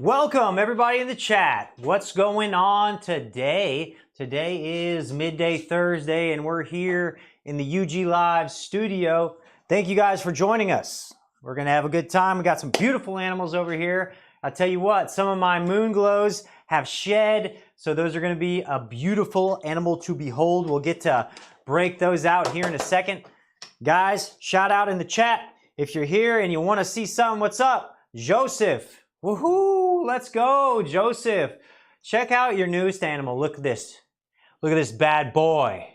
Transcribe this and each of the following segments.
Welcome everybody in the chat. What's going on today? Today is Midday Thursday and we're here in the UG Live studio. Thank you guys for joining us. We're gonna have a good time. We got some beautiful animals over here. I'll tell you what, some of my Moonglows have shed, so those are gonna be a beautiful animal to behold. We'll get to break those out here in a second. Guys, shout out in the chat if you're here and you wanna see something. What's up? Joseph. Woohoo! Let's go, Joseph. Check out your newest animal. Look at this. Look at this bad boy.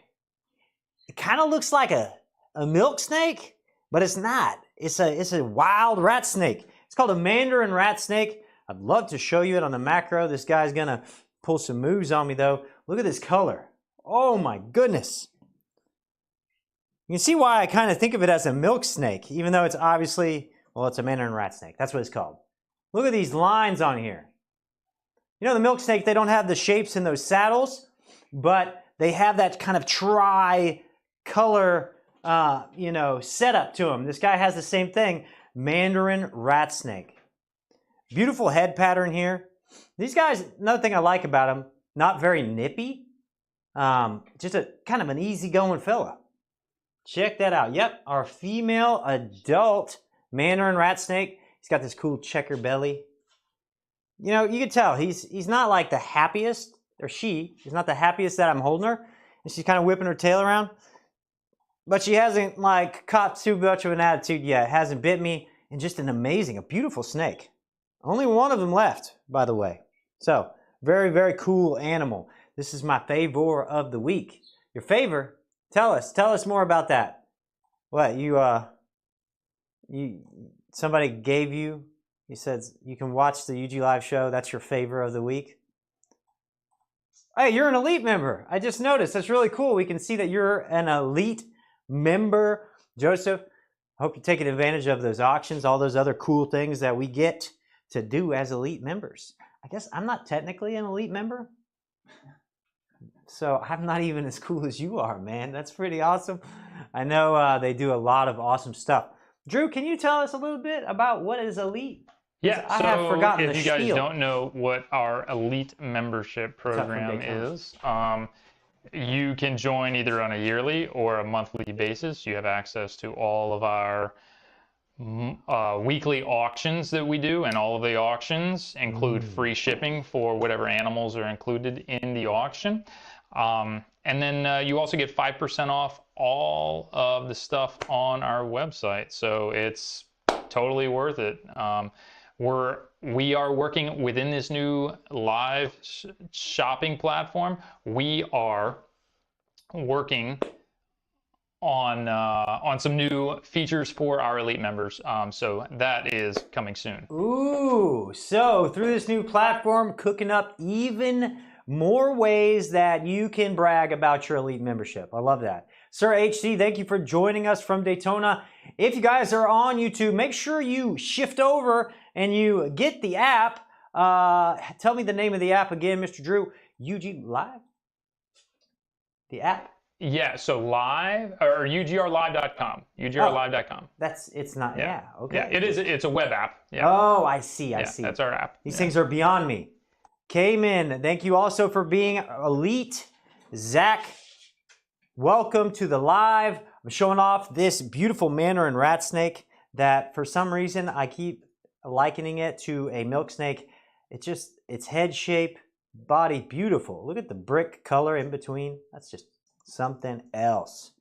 It kind of looks like a milk snake, but it's not. It's a wild rat snake. It's called a mandarin rat snake. I'd love to show you it on the macro. This guy's gonna pull some moves on me though. Look at this color. Oh my goodness. You can see why I kind of think of it as a milk snake, even though it's obviously, well, it's a mandarin rat snake. That's what it's called. Look at these lines on here. You know, the milk snake, they don't have the shapes in those saddles, but they have that kind of tri-color, setup to them. This guy has the same thing, mandarin rat snake. Beautiful head pattern here. These guys, another thing I like about them, not very nippy, just a kind of an easygoing fella. Check that out. Yep, our female adult mandarin rat snake. He's got this cool checker belly. You know, you can tell he's not like the happiest, or she's not the happiest that I'm holding her. And she's kind of whipping her tail around. But she hasn't like caught too much of an attitude yet. Hasn't bit me. And just an amazing, a beautiful snake. Only one of them left, by the way. So, very, very cool animal. This is my favor of the week. Your favor? Tell us more about that. What, somebody gave you, he said you can watch the UG Live show, that's your favor of the week. Hey, you're an elite member. I just noticed, that's really cool. We can see that you're an elite member. Joseph, I hope you're taking advantage of those auctions, all those other cool things that we get to do as elite members. I guess I'm not technically an elite member, so I'm not even as cool as you are, man. That's pretty awesome. I know they do a lot of awesome stuff. Drew, can you tell us a little bit about what is elite? Yeah, I have forgotten if you guys don't know what our elite membership program is, you can join either on a yearly or a monthly basis. You have access to all of our weekly auctions that we do, and all of the auctions include free shipping for whatever animals are included in the auction. And then you also get 5% off all of the stuff on our website. So it's totally worth it. We are working within this new live shopping platform. We are working on some new features for our elite members. So that is coming soon. Ooh, so through this new platform, cooking up even more ways that you can brag about your elite membership. I love that. Sir HC, thank you for joining us from Daytona. If you guys are on YouTube, make sure you shift over and you get the app. Tell me the name of the app again, Mr. Drew. UG Live? The app? Yeah, so live, or ugrlive.com. ugrlive.com. It's not, yeah, okay. Yeah, it is, it's a web app. Yeah. Oh, I see. That's our app. These things are beyond me. Cayman, thank you also for being elite. Zach, welcome to the live. I'm showing off this beautiful mandarin rat snake that for some reason I keep likening it to a milk snake. Its head shape, body, beautiful. Look at the brick color in between. That's just something else.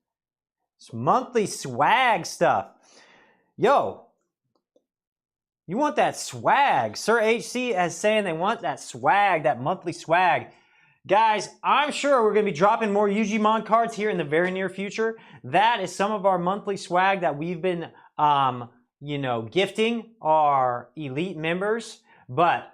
It's monthly swag stuff. Yo, you want that swag. Sir HC is saying they want that swag, that monthly swag. Guys, I'm sure we're going to be dropping more UGMon cards here in the very near future. That is some of our monthly swag that we've been, gifting our elite members. But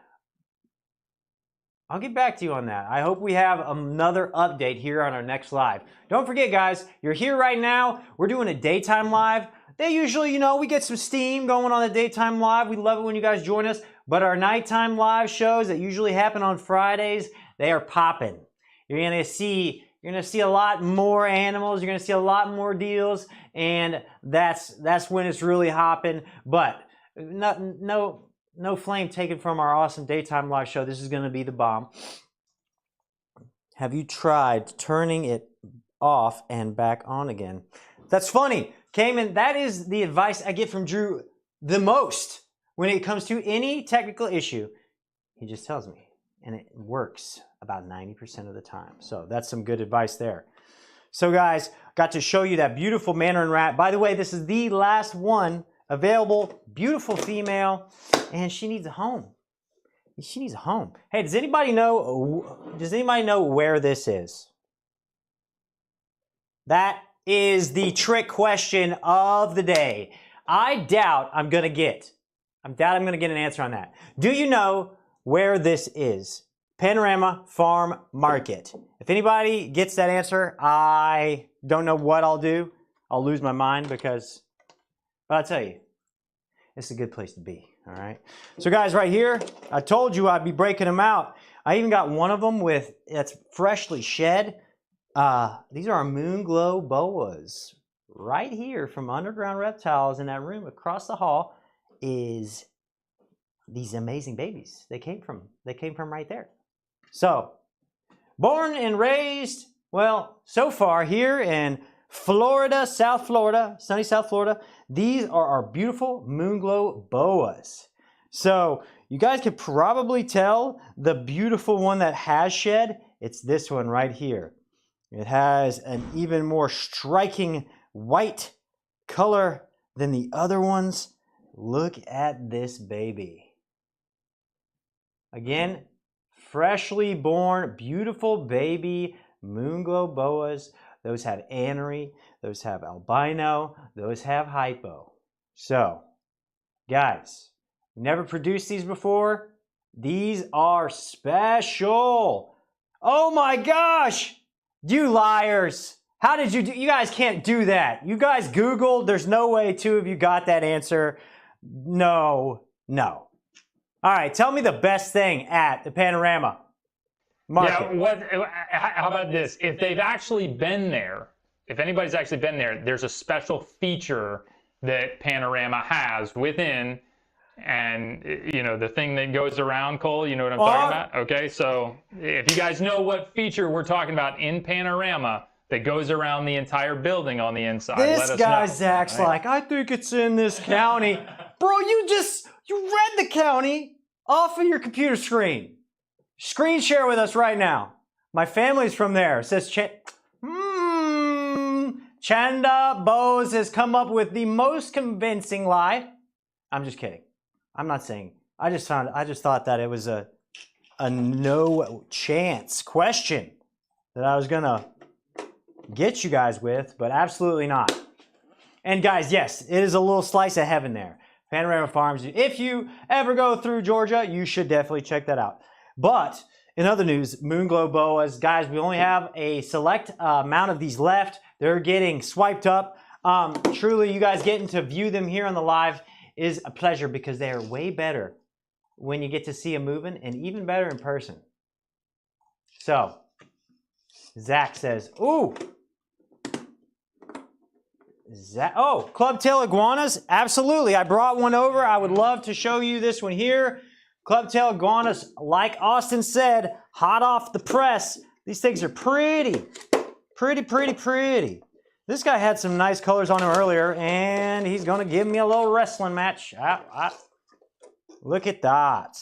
I'll get back to you on that. I hope we have another update here on our next live. Don't forget, guys, you're here right now. We're doing a daytime live. They usually, we get some steam going on the daytime live. We love it when you guys join us. But our nighttime live shows that usually happen on Fridays, they are popping. You're gonna see a lot more animals. You're gonna see a lot more deals, and that's when it's really hopping. But no no flame taken from our awesome daytime live show. This is going to be the bomb. Have you tried turning it off and back on again? That's funny. Cayman, that is the advice I get from Drew the most when it comes to any technical issue. He just tells me, and it works about 90% of the time. So that's some good advice there. So guys, got to show you that beautiful mandarin rat. By the way, this is the last one available. Beautiful female, and she needs a home. She needs a home. Hey, does anybody know where this is? That is the trick question of the day. I doubt I'm going to get an answer on that. Do you know where this is? Panorama Farm Market. If anybody gets that answer, I don't know what I'll do. I'll lose my mind but I'll tell you, it's a good place to be, all right? So guys, right here, I told you I'd be breaking them out. I even got one of them that's freshly shed. These are our Moonglow boas. Right here from Underground Reptiles in that room across the hall is these amazing babies. They came from right there. So, born and raised, well, so far here in Florida, South Florida, sunny South Florida, these are our beautiful Moonglow boas. So, you guys could probably tell the beautiful one that has shed, it's this one right here. It has an even more striking white color than the other ones. Look at this baby. Again, freshly born, beautiful baby Moonglow boas. Those have anery, those have albino, those have hypo. So, guys, never produced these before. These are special. Oh my gosh! You liars! How did you do? You guys can't do that. You guys Googled. There's no way two of you got that answer. No. All right, tell me the best thing at the Panorama Market. Yeah, how about this? If they've actually been there, if anybody's actually been there, there's a special feature that Panorama has within, and you know the thing that goes around, Cole, you know what I'm talking about? Okay, so if you guys know what feature we're talking about in Panorama that goes around the entire building on the inside, let us guy, know. Zach's right? Like, I think it's in this county. Bro, you read the county off of your computer screen. Screen share with us right now. My family's from there. It says, Chanda Bose has come up with the most convincing lie. I'm just kidding. I'm not saying. I just thought that it was a no chance question that I was gonna get you guys with, but absolutely not. And guys, yes, it is a little slice of heaven there. Panorama Farms. If you ever go through Georgia, you should definitely check that out. But in other news, Moonglow boas, guys, we only have a select amount of these left. They're getting swiped up. Truly, you guys getting to view them here on the live is a pleasure because they are way better when you get to see them moving and even better in person. So, Zach says, ooh. Clubtail iguanas? Absolutely. I brought one over. I would love to show you this one here. Clubtail iguanas, like Austin said, hot off the press. These things are pretty. Pretty. This guy had some nice colors on him earlier, and he's going to give me a little wrestling match. Look at that.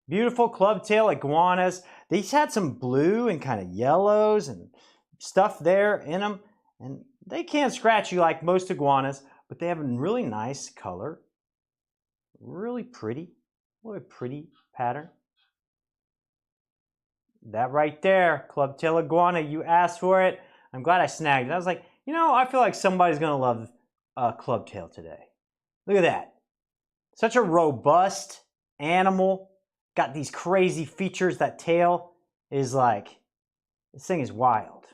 Beautiful clubtail iguanas. These had some blue and kind of yellows and stuff there in them. And they can't scratch you like most iguanas, but they have a really nice color. Really pretty. What a pretty pattern. That right there, clubtail iguana, you asked for it. I'm glad I snagged it. I was like, you know, I feel like somebody's going to love clubtail today. Look at that. Such a robust animal. Got these crazy features. That tail is like, this thing is wild.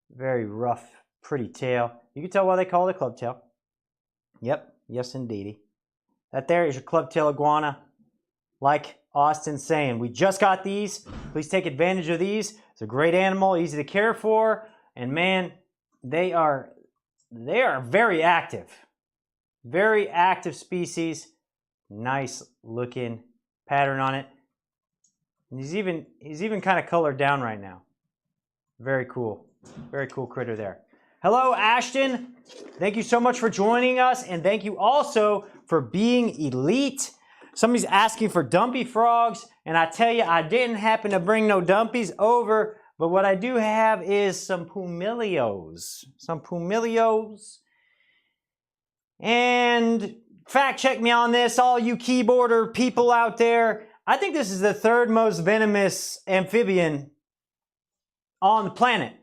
Very rough, pretty tail. You can tell why they call it clubtail. Yep, yes indeedy. That there is your clubtail iguana. Like Austin's saying, we just got these. Please take advantage of these. It's a great animal, easy to care for, and man, they are very active. Very active species. Nice looking pattern on it. And he's even kind of colored down right now. Very cool. Very cool critter there. Hello, Ashton. Thank you so much for joining us, and thank you also for being elite. Somebody's asking for dumpy frogs, and I tell you, I didn't happen to bring no dumpies over, but what I do have is some pumilios. Some pumilios. And fact check me on this, all you keyboarder people out there. I think this is the third most venomous amphibian on the planet.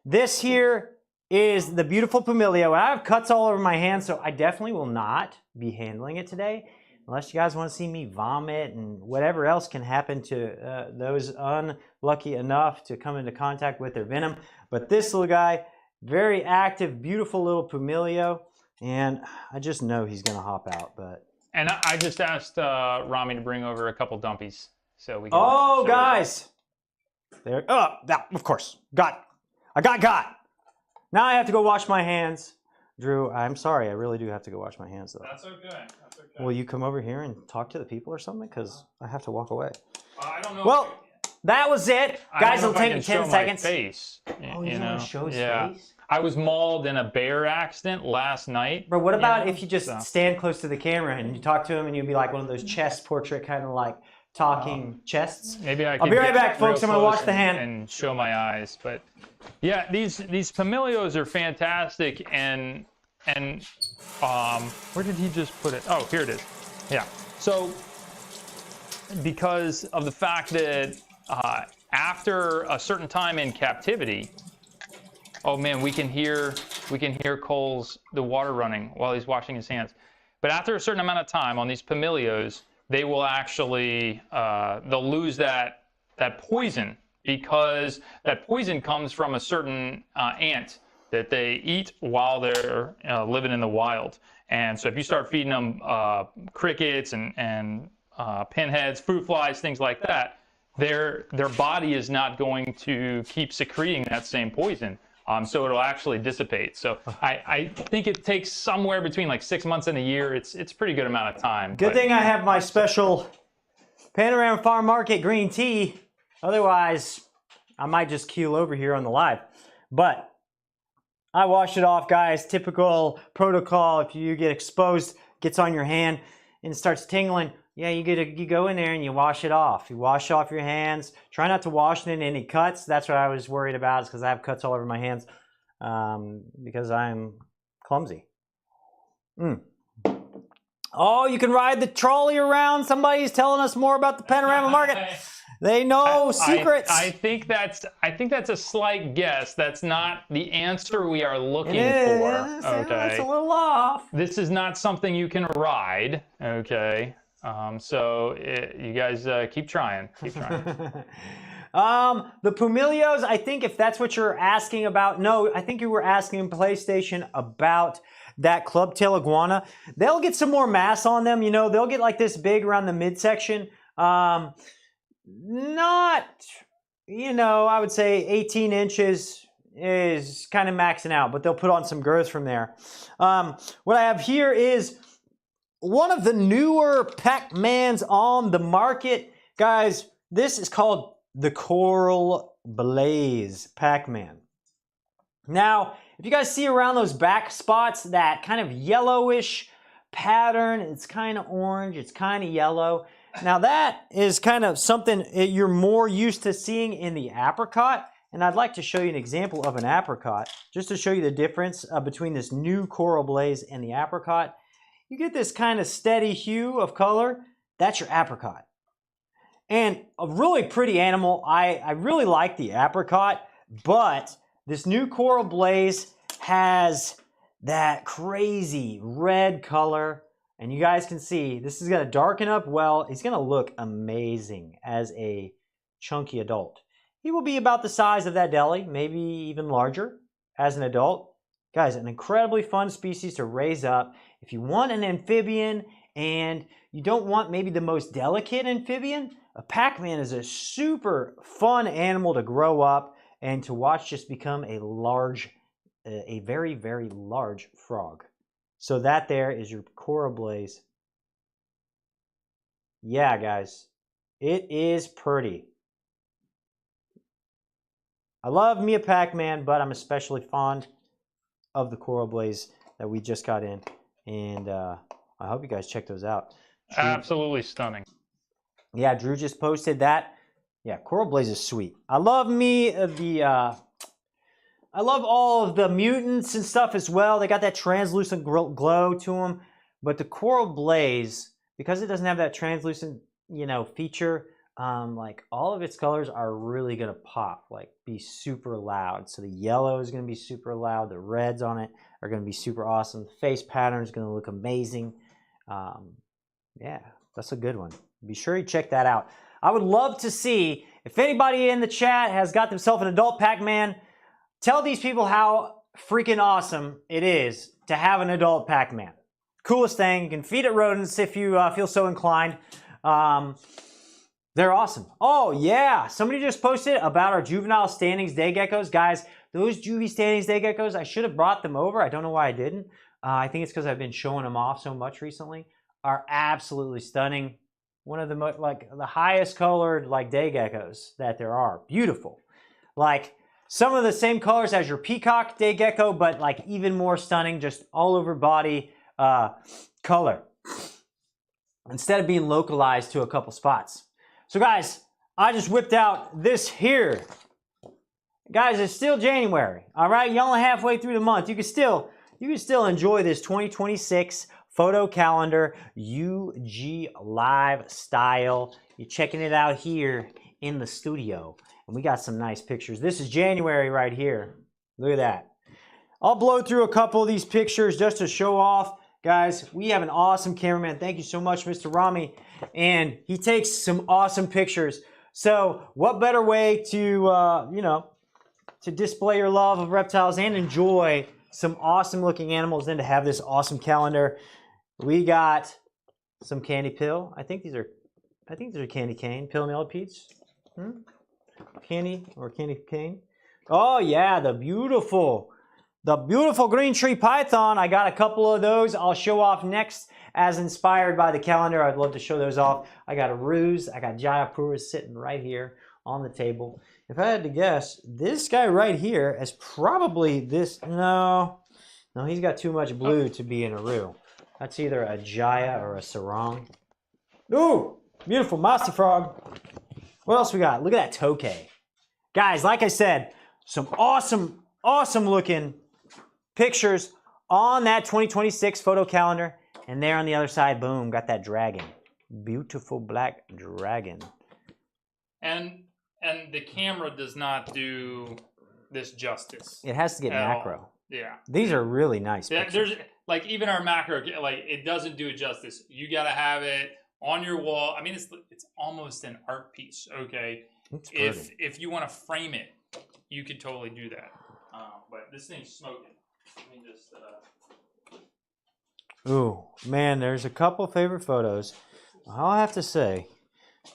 This here is the beautiful pumilio. I have cuts all over my hands, so I definitely will not be handling it today. Unless you guys want to see me vomit and whatever else can happen to those unlucky enough to come into contact with their venom. But this little guy, very active, beautiful little pumilio. And I just know he's going to hop out. And I just asked Rami to bring over a couple dumpies. So we can oh, guys. There. Oh, of course. I got. Now I have to go wash my hands. Drew, I'm sorry. I really do have to go wash my hands, though. That's okay. That's okay. Will you come over here and talk to the people or something? Because I have to walk away. I don't know. Well, that was it. Guys, it'll take me 10 seconds. Face, oh, you want to show his face? I was mauled in a bear accident last night. But what about if you just stand close to the camera and you talk to him and you'd be like one of those chest portrait kind of like talking chests? Maybe I'll be right back, folks. I'm going to wash the hand. And show my eyes. But yeah, these pumilios are fantastic. And where did he just put it? Oh, here it is. Yeah. So because of the fact that after a certain time in captivity, oh man, we can hear Cole's the water running while he's washing his hands. But after a certain amount of time on these pumilios, they will actually they'll lose that poison, because that poison comes from a certain ant that they eat while they're living in the wild. And so if you start feeding them crickets and pinheads, fruit flies, things like that, their body is not going to keep secreting that same poison. So it'll actually dissipate. So I think it takes somewhere between like 6 months and a year. It's a pretty good amount of time. Good thing I have my special Panorama Farm Market green tea. Otherwise, I might just keel over here on the live. But I wash it off, guys. Typical protocol. If you get exposed, gets on your hand and starts tingling, yeah, you go in there and you wash it off. You wash off your hands. Try not to wash it in any cuts. That's what I was worried about, is because I have cuts all over my hands because I'm clumsy. Oh, you can ride the trolley around. Somebody's telling us more about the Panorama Market. They know secrets. I think that's a slight guess. That's not the answer we are looking for. Okay, it's a little off. This is not something you can ride. Okay. So you guys keep trying. Keep trying. The pumilios, I think if that's what you're asking about, no, I think you were asking PlayStation about that clubtail iguana. They'll get some more mass on them, you know, they'll get like this big around the midsection. Not, you know, I would say 18 inches is kind of maxing out, but they'll put on some girth from there. What I have here is one of the newer Pac-Mans on the market. Guys, this is called the Coral Blaze Pac-Man. Now, if you guys see around those back spots, that kind of yellowish pattern, it's kind of orange, it's kind of yellow. Now that is kind of something you're more used to seeing in the apricot. And I'd like to show you an example of an apricot, just to show you the difference between this new Coral Blaze and the apricot. You get this kind of steady hue of color. That's your apricot. And a really pretty animal. I really like the apricot, but this new Coral Blaze has that crazy red color. And you guys can see, this is going to darken up well. He's going to look amazing as a chunky adult. He will be about the size of that deli, maybe even larger as an adult. Guys, an incredibly fun species to raise up. If you want an amphibian and you don't want maybe the most delicate amphibian, a Pac-Man is a super fun animal to grow up and to watch just become a very, very large frog. So that there is your Coral Blaze Yeah, guys, it is pretty. I love Mia Pac-Man, but I'm especially fond of the Coral Blaze that we just got in. And I hope you guys check those out. Drew, Absolutely stunning. yeah, Drew just posted that. Yeah, Coral Blaze is sweet. I love I love all of the mutants and stuff as well. They got that translucent glow to them. But the Coral Blaze, because it doesn't have that translucent, feature, like all of its colors are really gonna pop, like be super loud. So the yellow is gonna be super loud. The reds on it are gonna be super awesome. The face pattern is gonna look amazing. Yeah, that's a good one. Be sure you check that out. I would love to see if anybody in the chat has got themselves an adult Pac-Man. Tell these people how freaking awesome it is to have an adult Pac-Man. Coolest thing. You can feed it rodents if you feel so inclined. They're awesome. Oh, yeah. Somebody just posted about our juvenile standings day geckos. Guys, those juvie standings day geckos, I should have brought them over. I don't know why I didn't. I think it's because I've been showing them off so much recently. Are absolutely stunning. One of the the highest colored day geckos that there are. Beautiful. Like some of the same colors as your peacock day gecko, but even more stunning, just all over body color. Instead of being localized to a couple spots. So guys, I just whipped out this here. Guys, it's still January. All right, you're only halfway through the month. You can still enjoy this 2026 photo calendar UG Live style. You're checking it out here in the studio. And we got some nice pictures. This is January right here. Look at that. I'll blow through a couple of these pictures just to show off. Guys, we have an awesome cameraman. Thank you so much, Mr. Rami. And he takes some awesome pictures. So what better way to, to display your love of reptiles and enjoy some awesome looking animals than to have this awesome calendar. We got some candy pill. I think these are candy cane, pill millipedes. Candy or candy cane. Oh yeah, the beautiful green tree python. I got a couple of those. I'll show off next as inspired by the calendar. I'd love to show those off. I got a ruse. I got Jayapuras sitting right here on the table. If I had to guess, this guy right here is probably this. No, he's got too much blue to be in a rue. That's either a Jaya or a sarong. Ooh, beautiful mossy frog. What else we got? Look at that tokay. Guys, like I said, some awesome looking pictures on that 2026 photo calendar. And there on the other side, boom, got that dragon. Beautiful black dragon. And the camera does not do this justice. It has to get macro. All. Yeah. These are really nice pictures. There's even our macro, it doesn't do it justice. You got to have it on your wall. I mean, it's almost an art piece. Okay. If you want to frame it, you could totally do that. But this thing's smoking. Let me just. Ooh, man, there's a couple favorite photos. I'll have to say,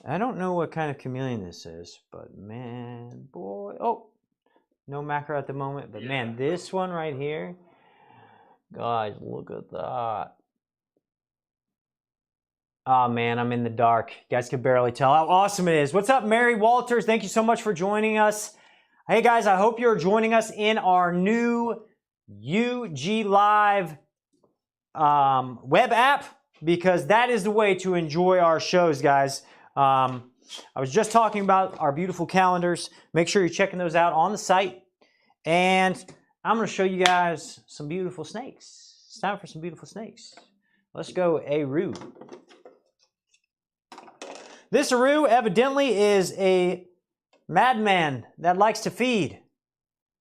I don't know what kind of chameleon this is, but man, boy, oh, no macro at the moment, but yeah. Man, this one right here, guys, look at that. Oh man, I'm in the dark. You guys can barely tell how awesome it is. What's up, Mary Walters? Thank you so much for joining us. Hey guys, I hope you're joining us in our new UG Live web app, because that is the way to enjoy our shows, guys. I was just talking about our beautiful calendars. Make sure you're checking those out on the site. And I'm going to show you guys some beautiful snakes. It's time for some beautiful snakes. Let's go Aru. This Aru evidently is a madman that likes to feed.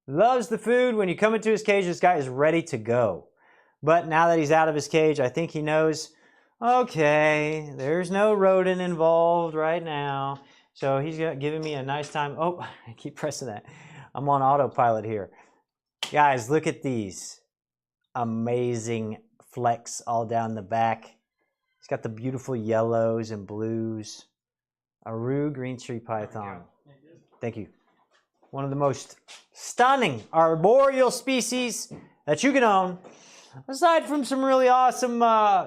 Loves the food. When you come into his cage, this guy is ready to go. But now that he's out of his cage, I think he knows, okay, there's no rodent involved right now. So he's giving me a nice time. Oh, I keep pressing that. I'm on autopilot here. Guys, look at these. Amazing flecks all down the back. He's got the beautiful yellows and blues. Aru green tree python. Thank you. One of the most stunning arboreal species that you can own. Aside from some really awesome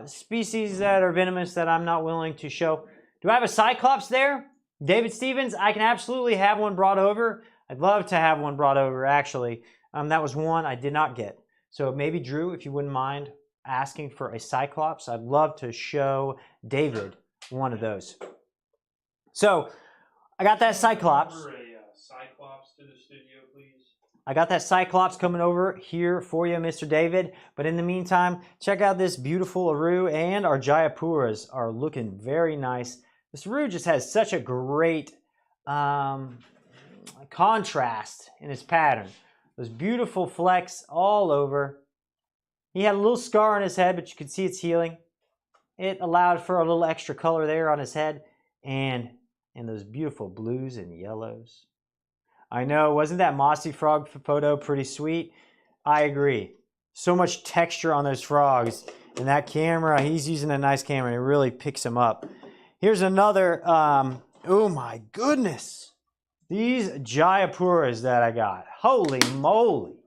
species that are venomous that I'm not willing to show. Do I have a Cyclops there? David Stevens, I can absolutely have one brought over. I'd love to have one brought over, actually. That was one I did not get. So maybe, Drew, if you wouldn't mind asking for a Cyclops, I'd love to show David one of those. So I got that Cyclops. Cyclops to the studio, please. I got that Cyclops coming over here for you, Mr. David. But in the meantime, check out this beautiful Aru, and our Jayapuras are looking very nice. This Aru just has such a great contrast in his pattern. Those beautiful flecks all over. He had a little scar on his head, but you can see it's healing. It allowed for a little extra color there on his head, and those beautiful blues and yellows. I know, wasn't that mossy frog photo pretty sweet? I agree. So much texture on those frogs. And that camera, he's using a nice camera. It really picks them up. Here's another, oh my goodness. These Jayapuras that I got. Holy moly.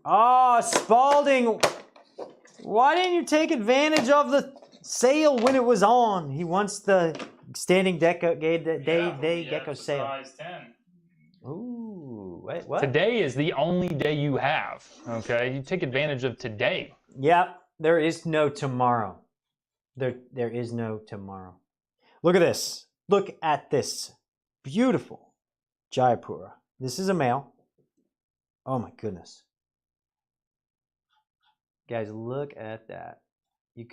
Oh, Spalding. Why didn't you take advantage of the sale when it was on? He wants the standing gecko sale. Size 10. Ooh, wait, what? Today is the only day you have. Okay, you take advantage of today. Yep, there is no tomorrow. There is no tomorrow. Look at this. Look at this beautiful Jayapura. This is a male. Oh my goodness. Guys, look at that. You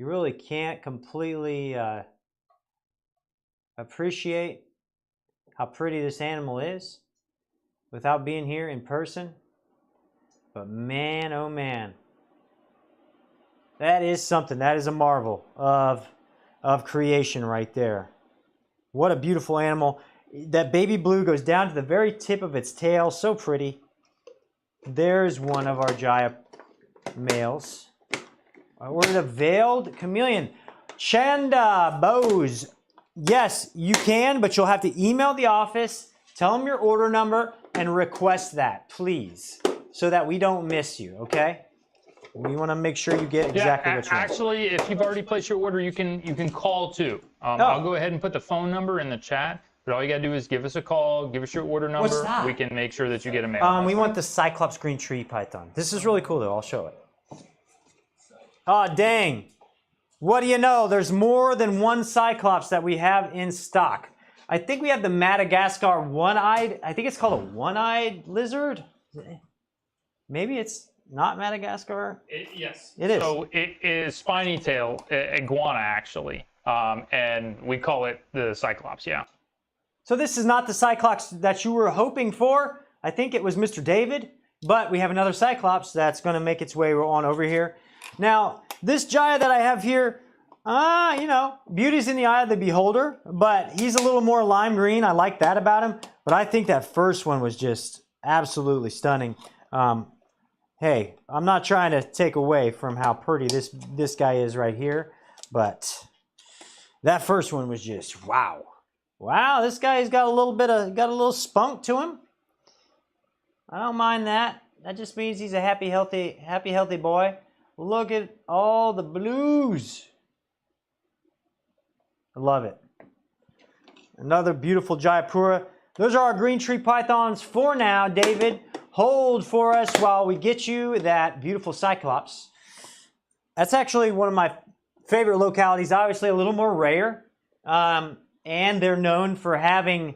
really can't completely appreciate how pretty this animal is without being here in person. But man, oh man, that is something. That is a marvel of creation right there. What a beautiful animal. That baby blue goes down to the very tip of its tail. So pretty. There's one of our Jaya males. Or the veiled chameleon. Chanda boas. Yes, you can, but you'll have to email the office, tell them your order number, and request that, please, so that we don't miss you, okay? We want to make sure you get exactly what you want. Actually, if you've already placed your order, you can call too. I'll go ahead and put the phone number in the chat. But all you gotta do is give us a call, give us your order number. What's that? We can make sure that you get a mail. We want the Cyclops green tree python. This is really cool though. I'll show it. Oh dang! What do you know? There's more than one Cyclops that we have in stock. I think we have the Madagascar one-eyed. I think it's called a one-eyed lizard. Maybe it's not Madagascar. Yes. It is. So it is spiny tail iguana actually, and we call it the Cyclops. Yeah. So this is not the Cyclops that you were hoping for. I think it was Mr. David, but we have another Cyclops that's going to make its way on over here. Now, this Jaya that I have here, you know, beauty's in the eye of the beholder, but he's a little more lime green. I like that about him, but I think that first one was just absolutely stunning. Hey, I'm not trying to take away from how pretty this guy is right here, but that first one was just wow. Wow, this guy's got a little spunk to him. I don't mind that. That just means he's a happy, healthy boy. Look at all the blues. I love it. Another beautiful Jayapura. Those are our green tree pythons for now, David. Hold for us while we get you that beautiful Cyclops. That's actually one of my favorite localities. Obviously a little more rare. And they're known for having,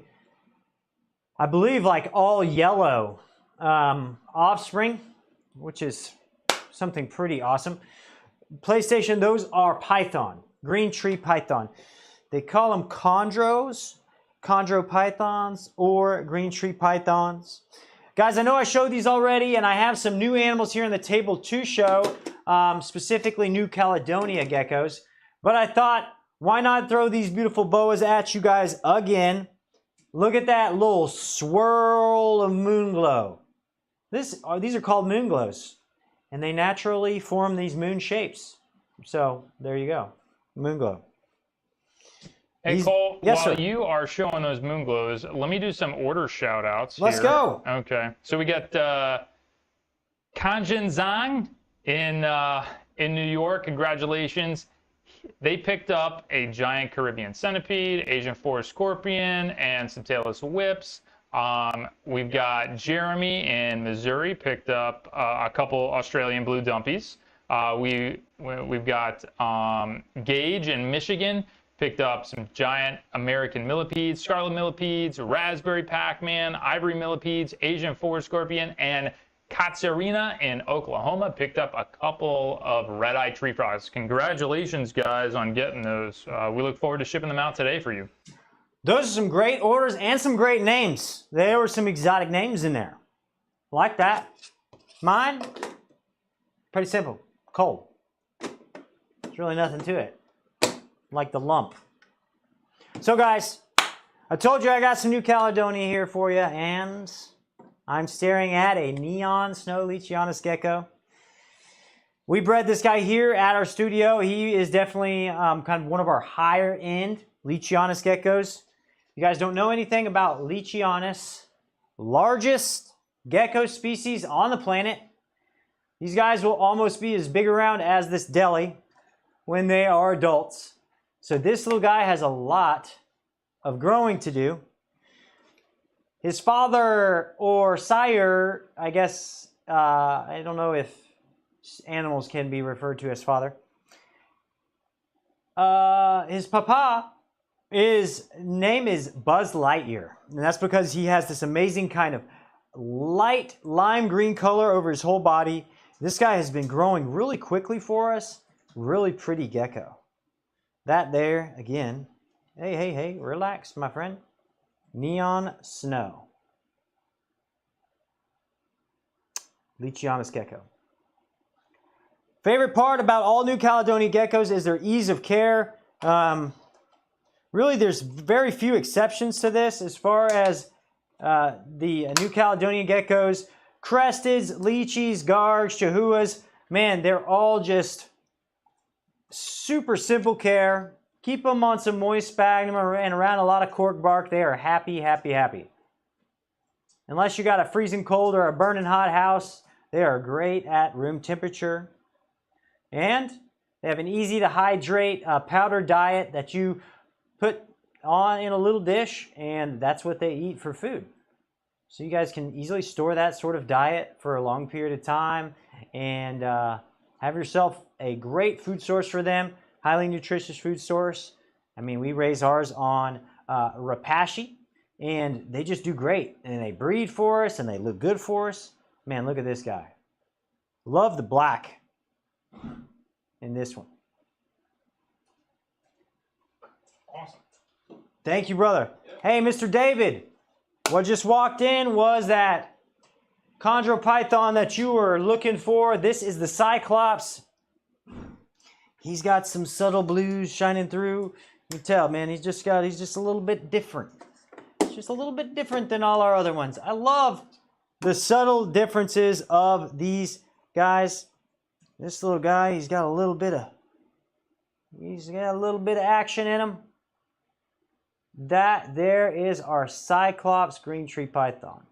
I believe, like all yellow offspring, which is something pretty awesome. PlayStation, those are python, green tree python. They call them chondros, chondro pythons, or green tree pythons. Guys, I know I showed these already, and I have some new animals here on the table to show, specifically New Caledonia geckos. But I thought, why not throw these beautiful boas at you guys again? Look at that little swirl of Moonglow. These are called Moonglows, and they naturally form these moon shapes. So there you go, Moonglow. Hey Cole, yes, while sir. you are showing those Moonglows, let me do some order shout-outs Let's here. go. Okay, so we got Kanjin Zhang in New York, congratulations. They picked up a giant Caribbean centipede, Asian forest scorpion, and some tailless whips. We've got Jeremy in Missouri picked up a couple Australian blue dumpies. We've got Gage in Michigan picked up some giant American millipedes, scarlet millipedes, raspberry Pac-Man, ivory millipedes, Asian forest scorpion, and Katsarina in Oklahoma picked up a couple of red-eye tree frogs. Congratulations, guys, on getting those. We look forward to shipping them out today for you. Those are some great orders and some great names. There were some exotic names in there. Like that. Mine, pretty simple. Cold. There's really nothing to it. Like the lump. So guys, I told you I got some New Caledonia here for you, and I'm staring at a neon snow Luchianis gecko. We bred this guy here at our studio. He is definitely kind of one of our higher end Luchianis geckos. You guys don't know anything about Luchianis, largest gecko species on the planet. These guys will almost be as big around as this deli when they are adults. So this little guy has a lot of growing to do. His father or sire, I guess, I don't know if animals can be referred to as father. His papa, his name is Buzz Lightyear. And that's because he has this amazing kind of light lime green color over his whole body. This guy has been growing really quickly for us. Really pretty gecko. That there, again, hey, relax, my friend. Neon snow. Luchianis gecko. Favorite part about all New Caledonia geckos is their ease of care. Really, there's very few exceptions to this as far as the New Caledonia geckos. Cresteds, leechies, gargs, chahuas, man, they're all just super simple care. Keep them on some moist sphagnum and around a lot of cork bark. They are happy, happy, happy. Unless you got a freezing cold or a burning hot house, they are great at room temperature. And they have an easy to hydrate powder diet that you put on in a little dish, and that's what they eat for food. So you guys can easily store that sort of diet for a long period of time and have yourself a great food source for them. Highly nutritious food source. I mean, we raise ours on Rapashi, and they just do great. And they breed for us, and they look good for us. Man, look at this guy. Love the black in this one. Awesome. Thank you, brother. Yep. Hey, Mr. David. What just walked in was that chondropython that you were looking for. This is the Cyclops. He's got some subtle blues shining through. You can tell, man, he's just a little bit different. It's just a little bit different than all our other ones. I love the subtle differences of these guys. This little guy, he's got a little bit of action in him. That there is our Cyclops green tree python.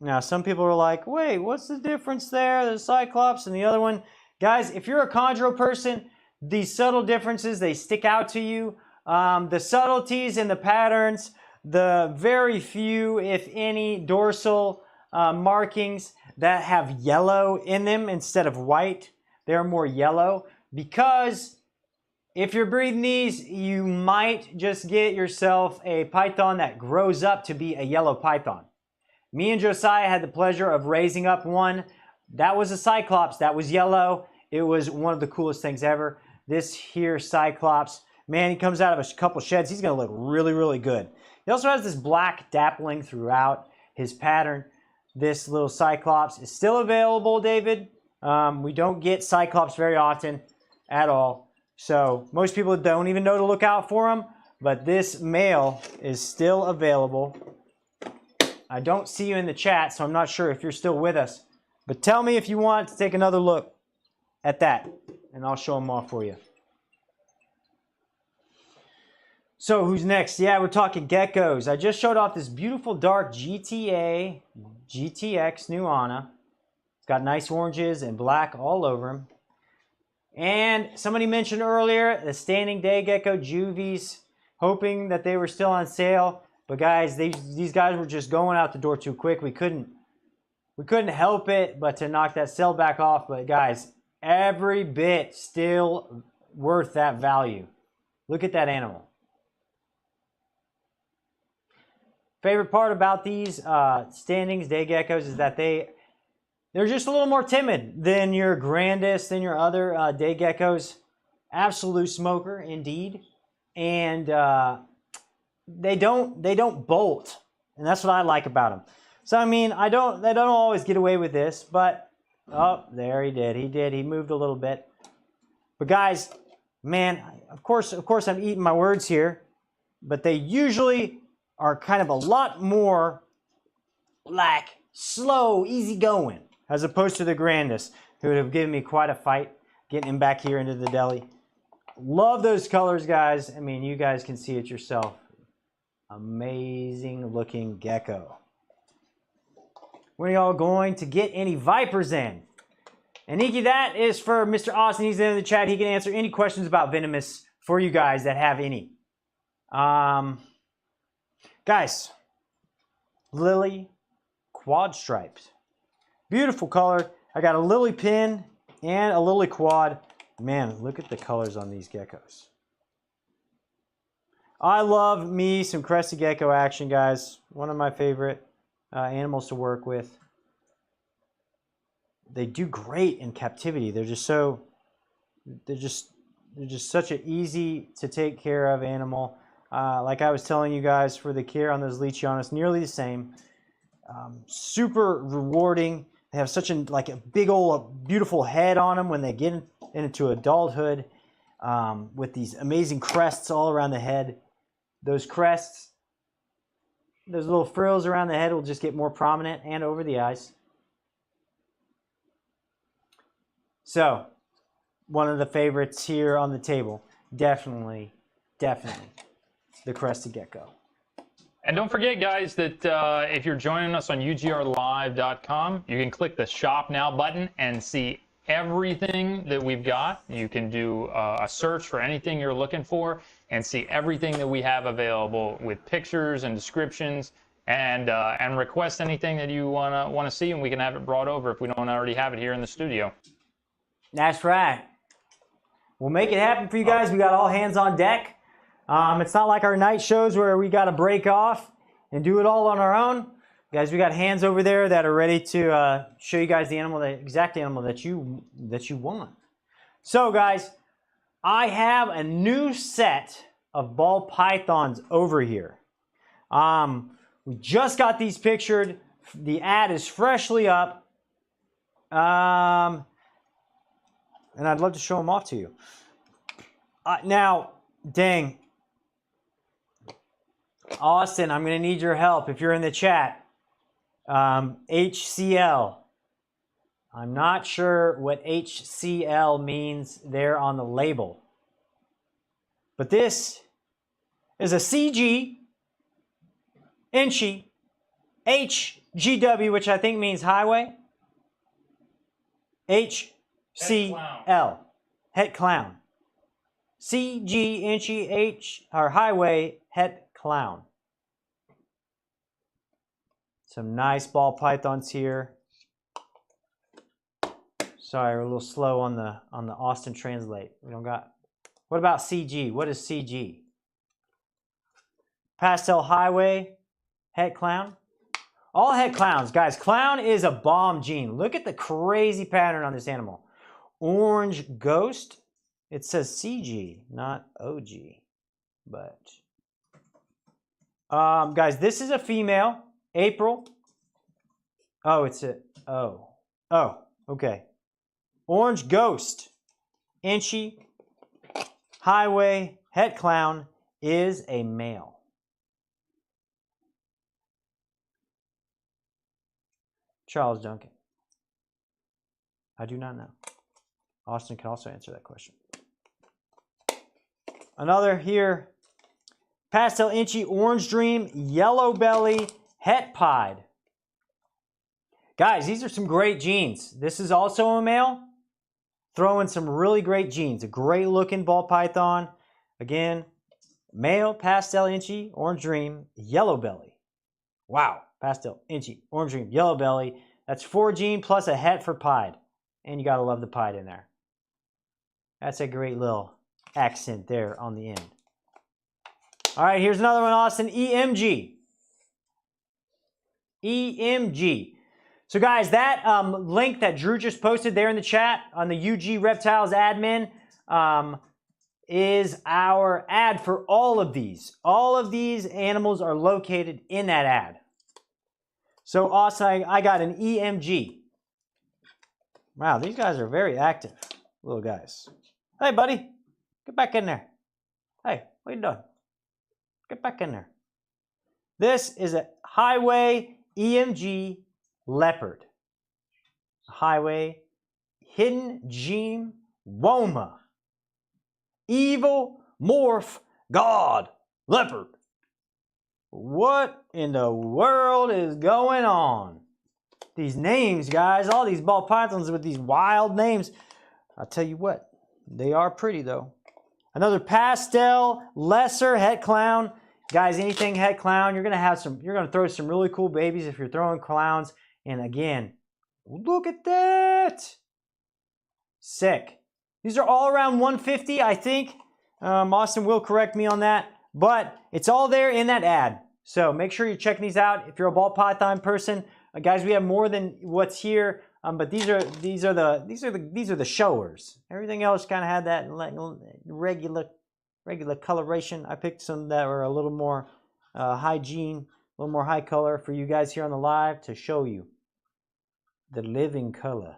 Now, some people are like, wait, what's the difference there? The Cyclops and the other one. Guys, if you're a chondro person, these subtle differences, they stick out to you. The subtleties in the patterns, the very few, if any, dorsal markings that have yellow in them instead of white, they're more yellow. Because if you're breeding these, you might just get yourself a python that grows up to be a yellow python. Me and Josiah had the pleasure of raising up one. That was a Cyclops. That was yellow. It was one of the coolest things ever. This here Cyclops, man, he comes out of a couple sheds. He's going to look really, really good. He also has this black dappling throughout his pattern. This little Cyclops is still available, David. We don't get Cyclops very often at all. So most people don't even know to look out for them. But this male is still available. I don't see you in the chat, so I'm not sure if you're still with us. But tell me if you want to take another look at that, and I'll show them off for you. So who's next? Yeah, we're talking geckos. I just showed off this beautiful dark GTX Nuana. It's got nice oranges and black all over them. And somebody mentioned earlier the standing day gecko juvies, hoping that they were still on sale. But guys, these guys were just going out the door too quick. We couldn't help it but to knock that sale back off. But guys, every bit still worth that value. Look at that animal. Favorite part about these standings day geckos is that they're just a little more timid than your grandest, than your other day geckos. Absolute smoker indeed, and they don't bolt, and that's what I like about them. So I mean, they don't always get away with this, but oh, there he did. He moved a little bit. But guys, man, of course I'm eating my words here, but they usually are kind of a lot more like slow, easy going, as opposed to the grandest, who would have given me quite a fight getting him back here into the deli. Love those colors, guys. I mean, you guys can see it yourself. Amazing looking gecko. When are y'all going to get any vipers in? And Nikki, that is for Mr. Austin. He's in the chat. He can answer any questions about venomous for you guys that have any. Guys, lily quad stripes. Beautiful color. I got a lily pin and a lily quad. Man, look at the colors on these geckos. I love me some crested gecko action, guys. One of my favorite animals to work with. They do great in captivity. They're just such an easy to take care of animal. Like I was telling you guys, for the care on those Luchianis, nearly the same. Super rewarding. They have such a big old beautiful head on them when they get into adulthood, with these amazing crests all around the head. Those crests, those little frills around the head will just get more prominent and over the eyes. So, one of the favorites here on the table, definitely the crested gecko. And don't forget, guys, that if you're joining us on ugrlive.com, you can click the Shop Now button and see everything that we've got. You can do a search for anything you're looking for and see everything that we have available with pictures and descriptions, and request anything that you want to see, and we can have it brought over if we don't already have it here in the studio. That's right. We'll make it happen for you guys. We got all hands on deck. It's not like our night shows where we got to break off and do it all on our own. Guys, we got hands over there that are ready to show you guys the animal, the exact animal that you want. So, guys, I have a new set of ball pythons over here. We just got these pictured. The ad is freshly up. And I'd love to show them off to you. Now, dang. Austin, I'm going to need your help if you're in the chat. HCL. I'm not sure what HCL means there on the label. But this is a CG, Inchy, HGW, which I think means highway, HCL, het clown. CG, Inchy, H, or highway, het clown. Some nice ball pythons here. Sorry, we're a little slow on the Austin Translate. We don't got. What about CG? What is CG? Pastel highway, het clown. All het clowns, guys. Clown is a bomb gene. Look at the crazy pattern on this animal. Orange ghost. It says CG, not OG. But guys, this is a female. April. Oh, it's a okay. Orange ghost, Inchy, highway, het clown is a male. Charles Duncan. I do not know. Austin can also answer that question. Another here, Pastel Inchy, Orange Dream, Yellow Belly, Het Pied. Guys, these are some great genes. This is also a male. Throwing some really great genes. A great looking ball python. Again, male, Pastel Inchy, Orange Dream, Yellow Belly. Wow. Pastel Inchy, Orange Dream, Yellow Belly. That's 4 gene plus a het for pied. And you gotta love the pied in there. That's a great little accent there on the end. All right, here's another one, Austin. EMG. EMG. So guys, that link that Drew just posted there in the chat on the UG Reptiles admin is our ad for all of these. All of these animals are located in that ad. So Austin, I got an EMG. Wow, these guys are very active, little guys. Hey, buddy, get back in there. Hey, what are you doing? Get back in there. This is a highway EMG leopard. Highway hidden gene woma. Evil morph god leopard. What in the world is going on? These names, guys, all these ball pythons with these wild names. I'll tell you what, they are pretty though. Another pastel, lesser het clown. Guys, anything het clown, you're gonna throw some really cool babies if you're throwing clowns. And again, look at that. Sick. These are all around 150, I think. Austin will correct me on that, but it's all there in that ad. So make sure you're checking these out. If you're a ball python person, guys, we have more than what's here. But these are the showers. Everything else kind of had that regular coloration. I picked some that were a little more hygiene, a little more high color for you guys here on the live to show you the living color.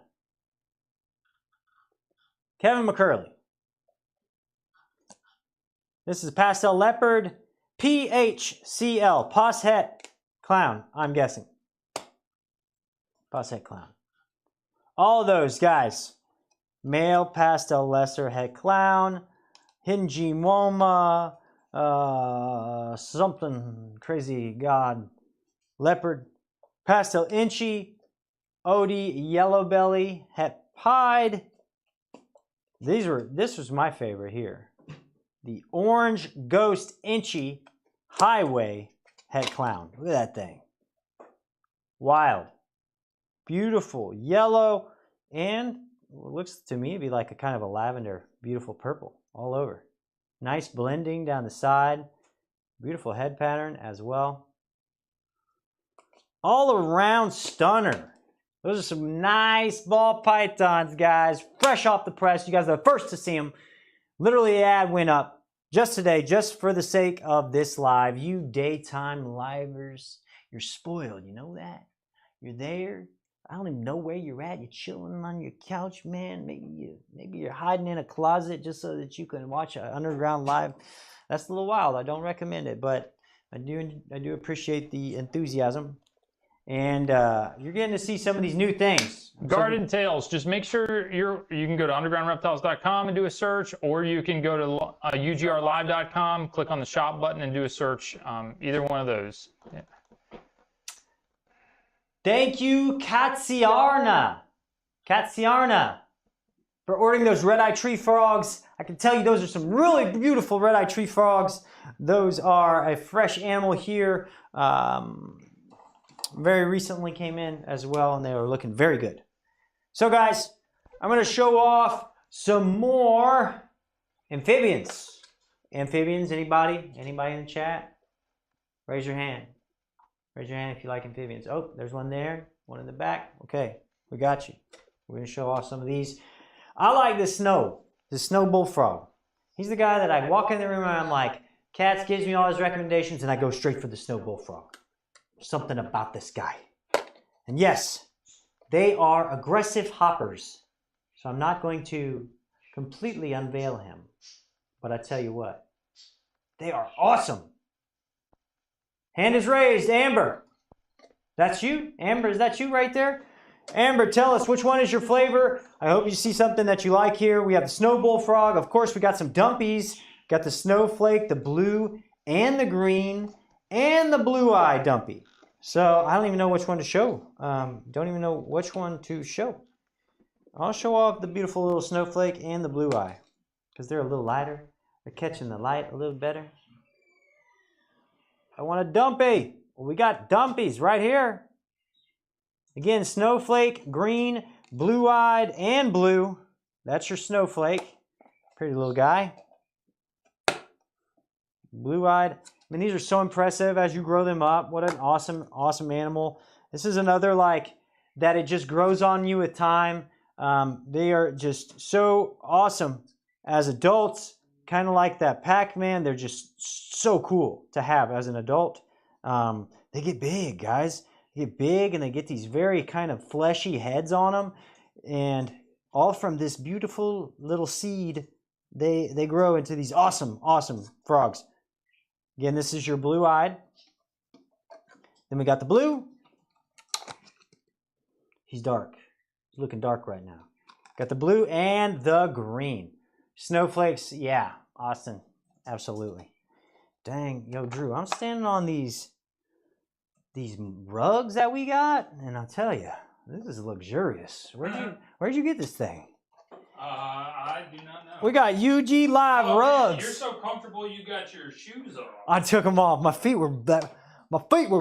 Kevin McCurley. This is pastel leopard, PHCL, Poshet clown, I'm guessing. Poshet clown. All of those guys. Male pastel lesser het clown, hidden gene woma, something crazy god leopard, pastel inchy, Odie yellow belly, het pied. This was my favorite here. The orange ghost inchy highway het clown. Look at that thing. Wild. Beautiful yellow, and it looks to me to be like a kind of a lavender, beautiful purple all over. Nice blending down the side. Beautiful head pattern as well. All around stunner. Those are some nice ball pythons, guys. Fresh off the press. You guys are the first to see them. Literally, the ad went up just today, just for the sake of this live. You daytime livers, you're spoiled. You know that? You're there. I don't even know where you're at. You're chilling on your couch, man. Maybe you're hiding in a closet just so that you can watch an underground live. That's a little wild. I don't recommend it, but I do appreciate the enthusiasm. And you're getting to see some of these new things. Garden Tales. Just make sure you can go to undergroundreptiles.com and do a search, or you can go to ugrlive.com, click on the shop button and do a search. Either one of those. Yeah. Thank you, Katsiarna, for ordering those red-eye tree frogs. I can tell you those are some really beautiful red-eye tree frogs. Those are a fresh animal here. Very recently came in as well, and they were looking very good. So guys, I'm going to show off some more amphibians. Amphibians, anybody? Anybody in the chat? Raise your hand. Raise your hand if you like amphibians. Oh, there's one there, one in the back. Okay, we got you. We're going to show off some of these. I like the snow bullfrog. He's the guy that I walk in the room and I'm like, Katz gives me all his recommendations and I go straight for the snow bullfrog. Something about this guy. And yes, they are aggressive hoppers. So I'm not going to completely unveil him. But I tell you what, they are awesome. Hand is raised, Amber. That's you? Amber, is that you right there? Amber, tell us, which one is your flavor? I hope you see something that you like here. We have the snow bullfrog. Of course, we got some dumpies. Got the snowflake, the blue and the green and the blue-eye dumpy. So I don't even know which one to show. Don't even know which one to show. I'll show off the beautiful little snowflake and the blue-eye because they're a little lighter. They're catching the light a little better. I want a dumpy. Well, we got dumpies right here. Again, snowflake, green, blue-eyed, and blue. That's your snowflake. Pretty little guy. Blue-eyed. I mean, these are so impressive as you grow them up. What an awesome, awesome animal. This is another like that it just grows on you with time. They are just so awesome as adults, kind of like that Pac-Man. They're just so cool to have as an adult. They get big, guys. They get big and they get these very kind of fleshy heads on them. And all from this beautiful little seed, they grow into these awesome, awesome frogs. Again, this is your blue-eyed. Then we got the blue. He's dark. He's looking dark right now. Got the blue and the green. Snowflakes, yeah, Austin, absolutely. Dang, yo, Drew, I'm standing on these rugs that we got, and I'll tell you, this is luxurious. Where'd you get this thing? I do not know. We got UG Live rugs. Man, you're so comfortable. You got your shoes on. I took them off. My feet were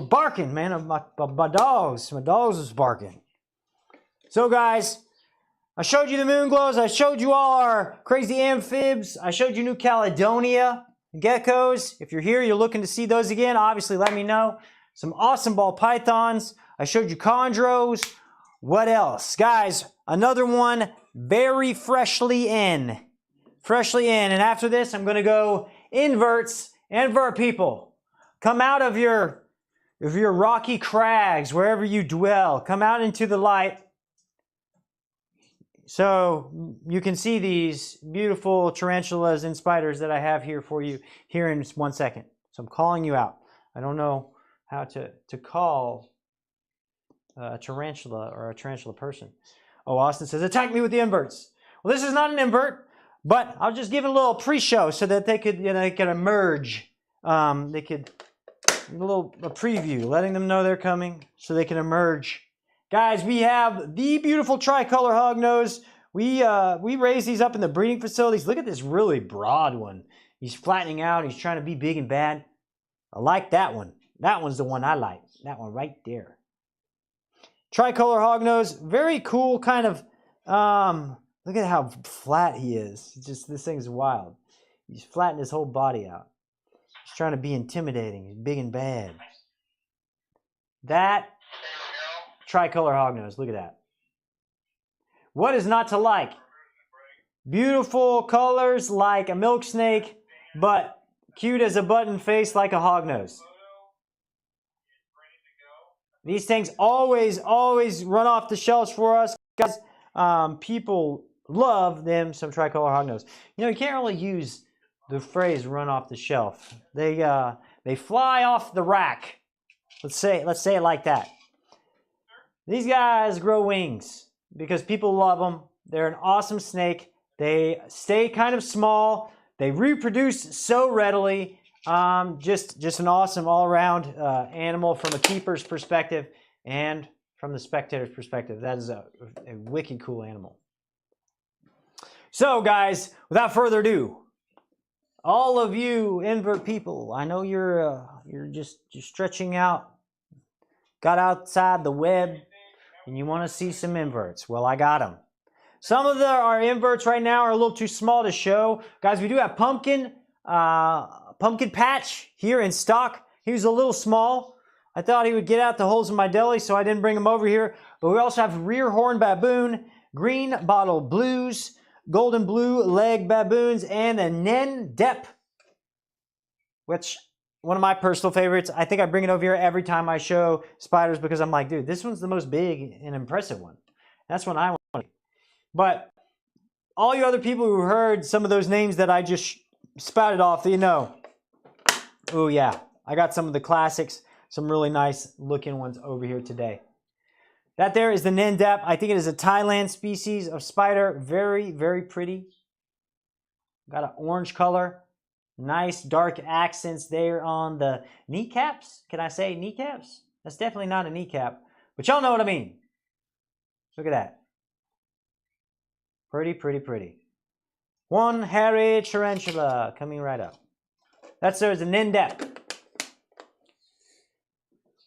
barking, man. My dogs was barking. So, guys, I showed you the Moonglows. I showed you all our crazy amphibs. I showed you New Caledonia geckos. If you're here, you're looking to see those again, obviously let me know. Some awesome ball pythons. I showed you chondros. What else? Guys, another one very freshly in. Freshly in. And after this, I'm going to go inverts. Invert people. Come out of your rocky crags, wherever you dwell. Come out into the light. So you can see these beautiful tarantulas and spiders that I have here for you here in 1 second. So I'm calling you out. I don't know how to call a tarantula or a tarantula person. Oh, Austin says, attack me with the inverts. Well, this is not an invert, but I'll just give it a little pre-show so that they could, they could emerge. They could, a preview, letting them know they're coming so they can emerge. Guys, we have the beautiful tricolor hognose. We raise these up in the breeding facilities. Look at this really broad one. He's flattening out. He's trying to be big and bad. I like that one. That one's the one I like. That one right there. Tricolor hognose, very cool kind of, look at how flat he is. This thing is wild. He's flattened his whole body out. He's trying to be intimidating. He's big and bad. That tricolor hognose, look at that. What is not to like? Beautiful colors like a milk snake, but cute as a button face like a hognose. These things always run off the shelves for us, guys. People love them, some tricolor hognose. You know, you can't really use the phrase "run off the shelf." They fly off the rack. Let's say it like that. These guys grow wings because people love them. They're an awesome snake. They stay kind of small. They reproduce so readily. Just an awesome all-around animal from a keeper's perspective and from the spectator's perspective. That is a wicked cool animal. So, guys, without further ado, all of you invert people, I know you're just stretching out, got outside the web, and you want to see some inverts. Well, I got them. Some of our inverts right now are a little too small to show. Guys, we do have Pumpkin Patch here in stock. He was a little small. I thought he would get out the holes in my deli, so I didn't bring him over here. But we also have Rear Horn Baboon, Green Bottle Blues, Golden Blue Leg Baboons, and a Nen Dep, which one of my personal favorites. I think I bring it over here every time I show spiders because I'm like, dude, this one's the most big and impressive one. That's what I want. But all you other people who heard some of those names that I just spouted off, you know, oh yeah, I got some of the classics, some really nice looking ones over here today. That there is the Nen Dep. I think it is a Thailand species of spider. Very, very pretty. Got an orange color. Nice dark accents there on the kneecaps. Can I say kneecaps? That's definitely not a kneecap, but y'all know what I mean. Look at that. Pretty, pretty, pretty. One hairy tarantula coming right up. That's there's an in-depth.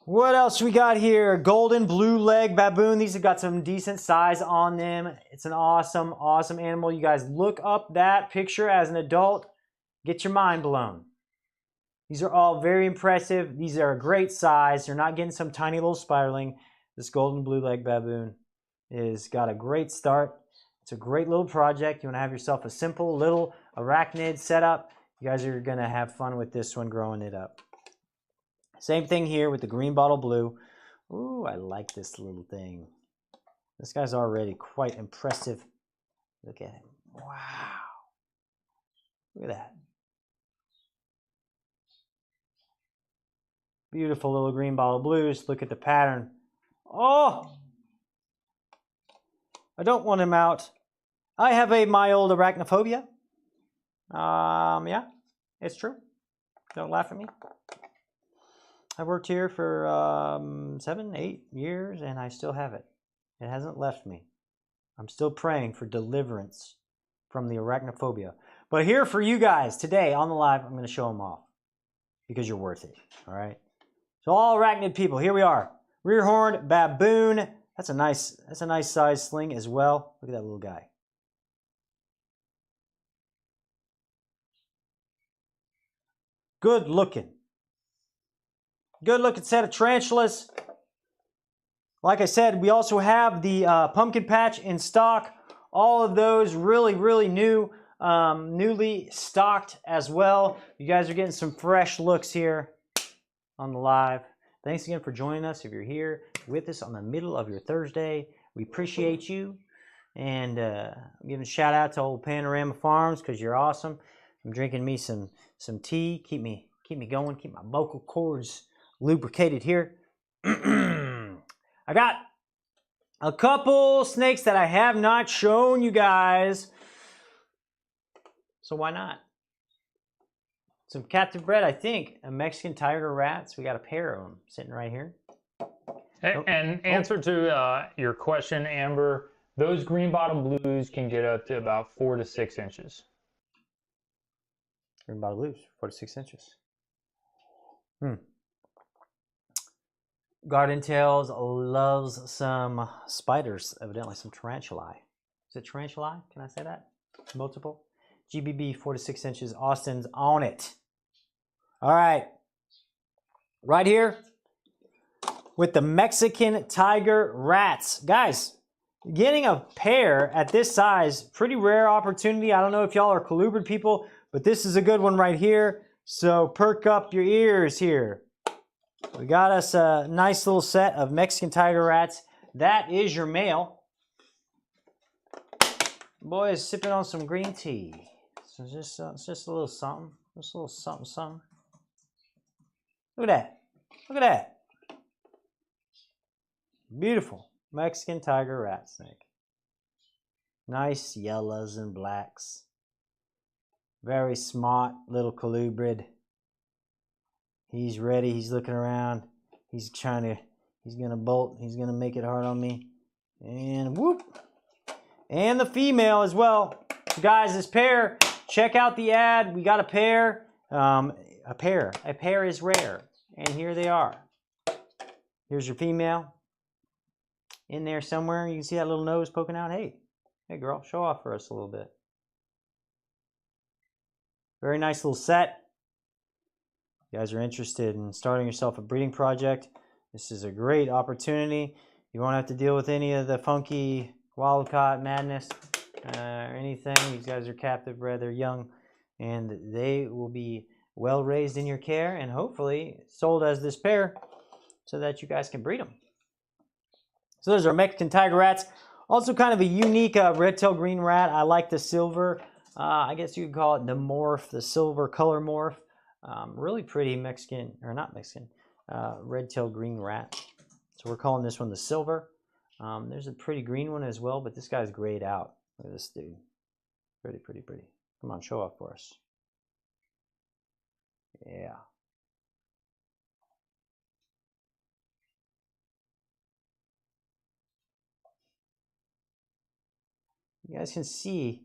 What else we got here? Golden blue leg baboon. These have got some decent size on them. It's an awesome, awesome animal. You guys look up that picture as an adult. Get your mind blown. These are all very impressive. These are a great size. You're not getting some tiny little spiraling. This golden blue leg baboon is got a great start. It's a great little project. You want to have yourself a simple little arachnid setup. You guys are going to have fun with this one growing it up. Same thing here with the green bottle blue. Ooh, I like this little thing. This guy's already quite impressive. Look at him. Wow. Look at that. Beautiful little green bottle blues. Look at the pattern. Oh! I don't want him out. I have a mild arachnophobia. Yeah, it's true. Don't laugh at me. I worked here for 7, 8 years, and I still have it. It hasn't left me. I'm still praying for deliverance from the arachnophobia. But here for you guys today on the live, I'm going to show them off because you're worth it. All right. So all arachnid people, here we are. Rear horned baboon. That's a nice size sling as well. Look at that little guy. Good looking. Good looking set of tarantulas. Like I said, we also have the pumpkin patch in stock. All of those really, really new, newly stocked as well. You guys are getting some fresh looks here on the live. Thanks again for joining us. If you're here with us on the middle of your Thursday, we appreciate you. And I'm giving a shout out to old Panorama Farms because you're awesome. I'm drinking me some tea. Keep me going. Keep my vocal cords lubricated here. I got a couple snakes that I have not shown you guys. So why not? Some captive bred, I think, a Mexican tiger rats. We got a pair of them sitting right here. And answer to your question, Amber, those green bottom blues can get up to about 4 to 6 inches. Green bottle blues, 4 to 6 inches. Garden Tails loves some spiders, evidently some tarantulae. Is it tarantulae? Can I say that? Multiple. GBB 4 to 6 inches. Austin's on it. All right. Right here with the Mexican tiger rats. Guys, getting a pair at this size, pretty rare opportunity. I don't know if y'all are colubrid people, but this is a good one right here. So perk up your ears here. We got us a nice little set of Mexican tiger rats. That is your male. Boy is sipping on some green tea. So it's just a little something. Just a little something, something. Look at that. Look at that. Beautiful Mexican tiger rat snake. Nice yellows and blacks. Very smart little colubrid. He's ready. He's looking around. He's gonna bolt. He's gonna make it hard on me. And whoop. And the female as well. So guys, this pair, check out the ad. We got a pair. A pair is rare. And here they are. Here's your female. In there somewhere. You can see that little nose poking out. Hey girl, show off for us a little bit. Very nice little set. You guys are interested in starting yourself a breeding project, this is a great opportunity. You won't have to deal with any of the funky wild-caught madness or anything. These guys are captive bred, they're young, and they will be well raised in your care and hopefully sold as this pair so that you guys can breed them. So those are Mexican tiger rats. Also kind of a unique red-tailed green rat. I like the silver. I guess you could call it the morph, the silver color morph. Really pretty Mexican, or not Mexican, red-tailed green rat. So we're calling this one the silver. There's a pretty green one as well, but this guy's grayed out. Look at this dude. Pretty, pretty, pretty. Come on, show off for us. Yeah. You guys can see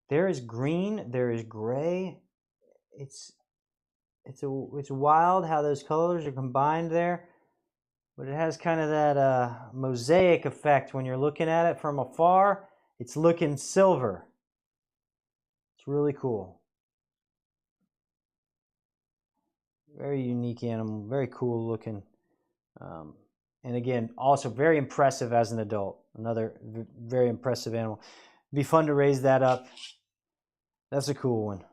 there is green, there is gray. It's wild how those colors are combined there, but it has kind of that mosaic effect when you're looking at it from afar. It's looking silver. It's really cool. Very unique animal, very cool looking. And again, also very impressive as an adult. Another very impressive animal. It'd be fun to raise that up. That's a cool one.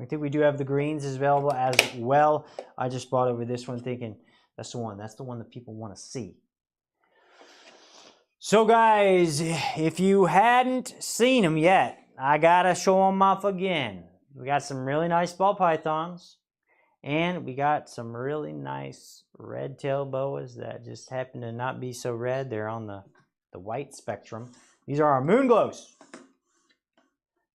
I think we do have the greens available as well. I just brought over this one thinking that's the one. That's the one that people want to see. So guys, if you hadn't seen them yet, I gotta show them off again. We got some really nice ball pythons. And we got some really nice red-tailed boas that just happen to not be so red. They're on the white spectrum. These are our Moonglows.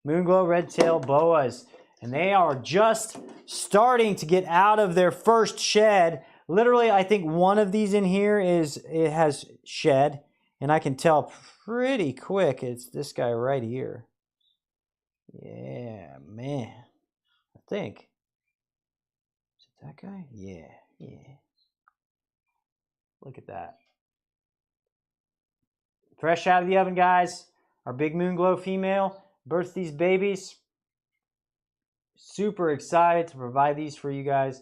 Moonglow red-tailed boas. And they are just starting to get out of their first shed. Literally, I think one of these in here it has shed. And I can tell pretty quick it's this guy right here. Yeah, man. I think. That guy? Yeah. Look at that. Fresh out of the oven, guys. Our big Moonglow female birthed these babies. Super excited to provide these for you guys.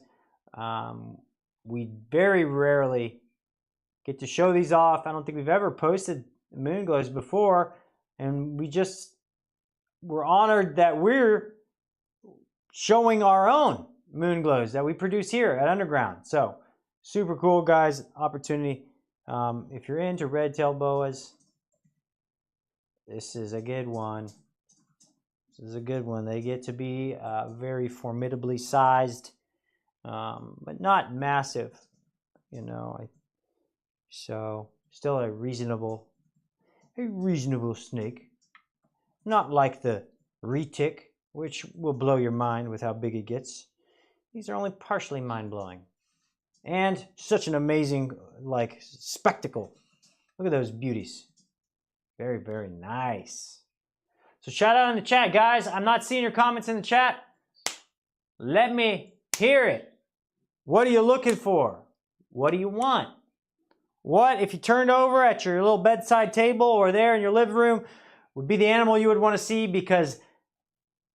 We very rarely get to show these off. I don't think we've ever posted Moonglows before. And we're honored that we're showing our own Moonglows that we produce here at Underground. So super cool, guys. Opportunity. If you're into red-tailed boas, this is a good one. This is a good one. They get to be very formidably sized, but not massive, you know. So still a reasonable snake. Not like the retic, which will blow your mind with how big it gets. These are only partially mind-blowing. And such an amazing, spectacle. Look at those beauties. Very, very nice. So shout out in the chat, guys. I'm not seeing your comments in the chat. Let me hear it. What are you looking for? What do you want? What, if you turned over at your little bedside table or there in your living room, would be the animal you would want to see? Because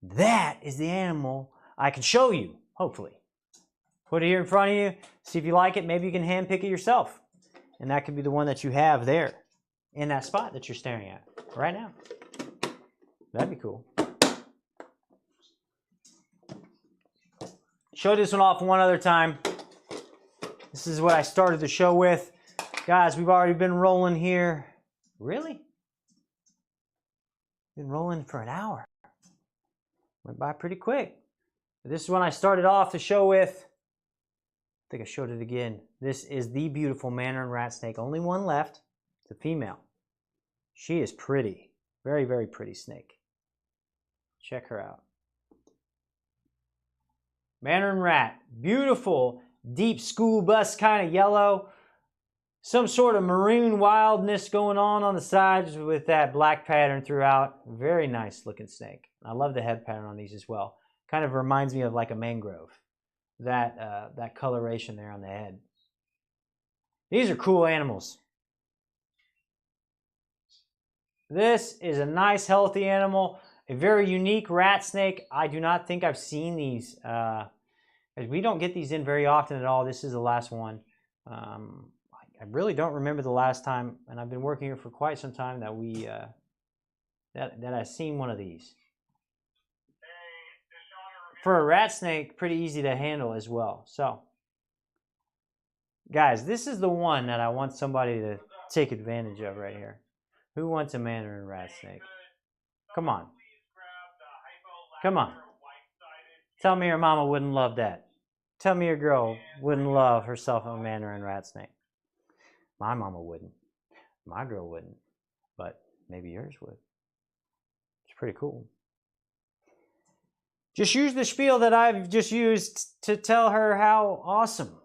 that is the animal I can show you. Hopefully. Put it here in front of you. See if you like it. Maybe you can handpick it yourself. And that could be the one that you have there in that spot that you're staring at right now. That'd be cool. Show this one off one other time. This is what I started the show with. Guys, we've already been rolling here. Really? Been rolling for an hour. Went by pretty quick. This is when I started off the show with. I think I showed it again. This is the beautiful mandarin rat snake. Only one left. It's a female. She is pretty. Very, very pretty snake. Check her out. Mandarin rat. Beautiful, deep school bus kind of yellow. Some sort of maroon wildness going on the sides with that black pattern throughout. Very nice looking snake. I love the head pattern on these as well. Kind of reminds me of like a mangrove. That coloration there on the head. These are cool animals. This is a nice, healthy animal. A very unique rat snake. I do not think I've seen these. We don't get these in very often at all. This is the last one. I really don't remember the last time, and I've been working here for quite some time, that we that I've seen one of these. For a rat snake, pretty easy to handle as well. So, guys, this is the one that I want somebody to take advantage of right here. Who wants a mandarin rat snake? Come on. Come on. Tell me your mama wouldn't love that. Tell me your girl wouldn't love herself a mandarin rat snake. My mama wouldn't. My girl wouldn't. But maybe yours would. It's pretty cool. Just use the spiel that I've just used to tell her how awesome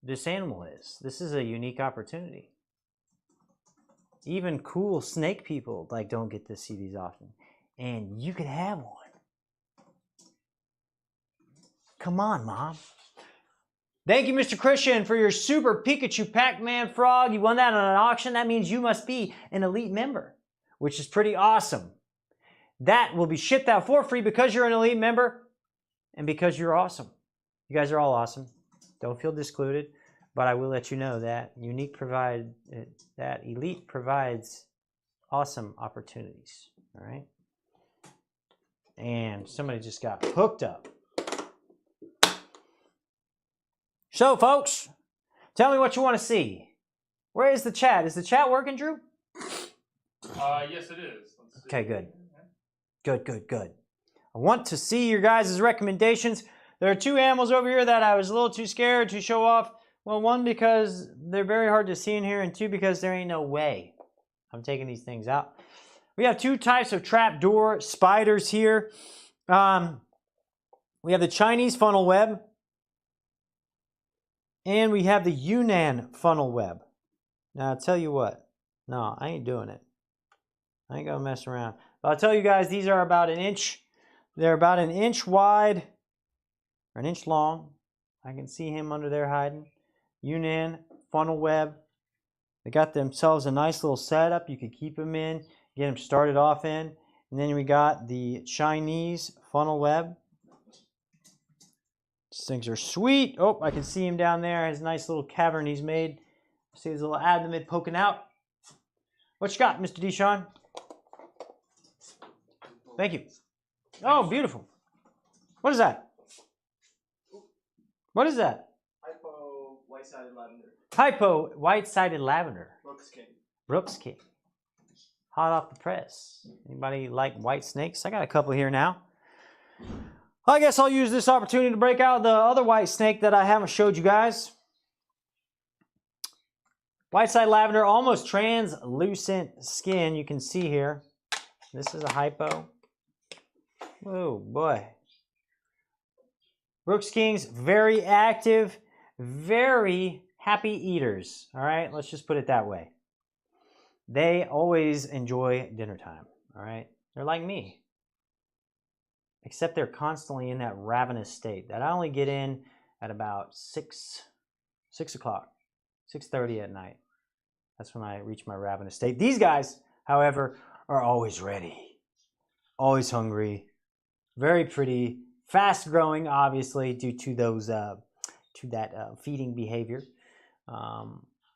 this animal is. This is a unique opportunity. Even cool snake people like don't get to see these often. And you could have one. Come on, Mom. Thank you, Mr. Christian, for your Super Pikachu Pac-Man frog. You won that on an auction. That means you must be an elite member, which is pretty awesome. That will be shipped out for free because you're an elite member and because you're awesome. You guys are all awesome. Don't feel discluded, but I will let you know that that elite provides awesome opportunities. All right. And somebody just got hooked up. So, folks, tell me what you want to see. Where is the chat? Is the chat working, Drew? Yes, it is. Let's see. Okay, good. Good. I want to see your guys' recommendations. There are two animals over here that I was a little too scared to show off. Well, one, because they're very hard to see in here, and two, because there ain't no way I'm taking these things out. We have two types of trapdoor spiders here. We have the Chinese funnel web. And we have the Yunnan funnel web. Now, I'll tell you what. No, I ain't doing it. I ain't going to mess around. But I'll tell you guys, these are about an inch. They're about an inch wide or an inch long. I can see him under there hiding. Yunnan funnel web. They got themselves a nice little setup you could keep them in, get them started off in. And then we got the Chinese funnel web. These things are sweet. Oh, I can see him down there. His nice little cavern he's made. See his little abdomen poking out. What you got, Mr. Deshawn? Thank you. Oh, beautiful. What is that? What is that? Hypo white-sided lavender. Hypo white-sided lavender. Brooks King. Brooks King. Hot off the press. Anybody like white snakes? I got a couple here now. I guess I'll use this opportunity to break out the other white snake that I haven't showed you guys. White-sided lavender, almost translucent skin. You can see here. This is a hypo. Oh boy. Brooks Kings, very active, very happy eaters. All right, let's just put it that way. They always enjoy dinner time. All right, they're like me. Except they're constantly in that ravenous state that I only get in at about 6 o'clock, 6:30 at night. That's when I reach my ravenous state. These guys, however, are always ready, always hungry, very pretty, fast growing, obviously due to those feeding behavior.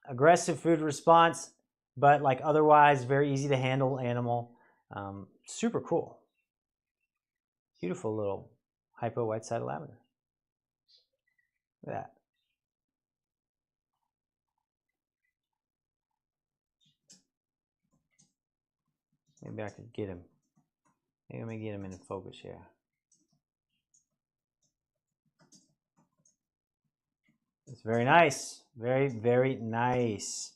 Aggressive food response, but like otherwise very easy to handle animal. Super cool. Beautiful little hypo white-sided lavender. Look at that. Maybe I could get him. Maybe let me get him in focus here. It's very nice. Very, very nice.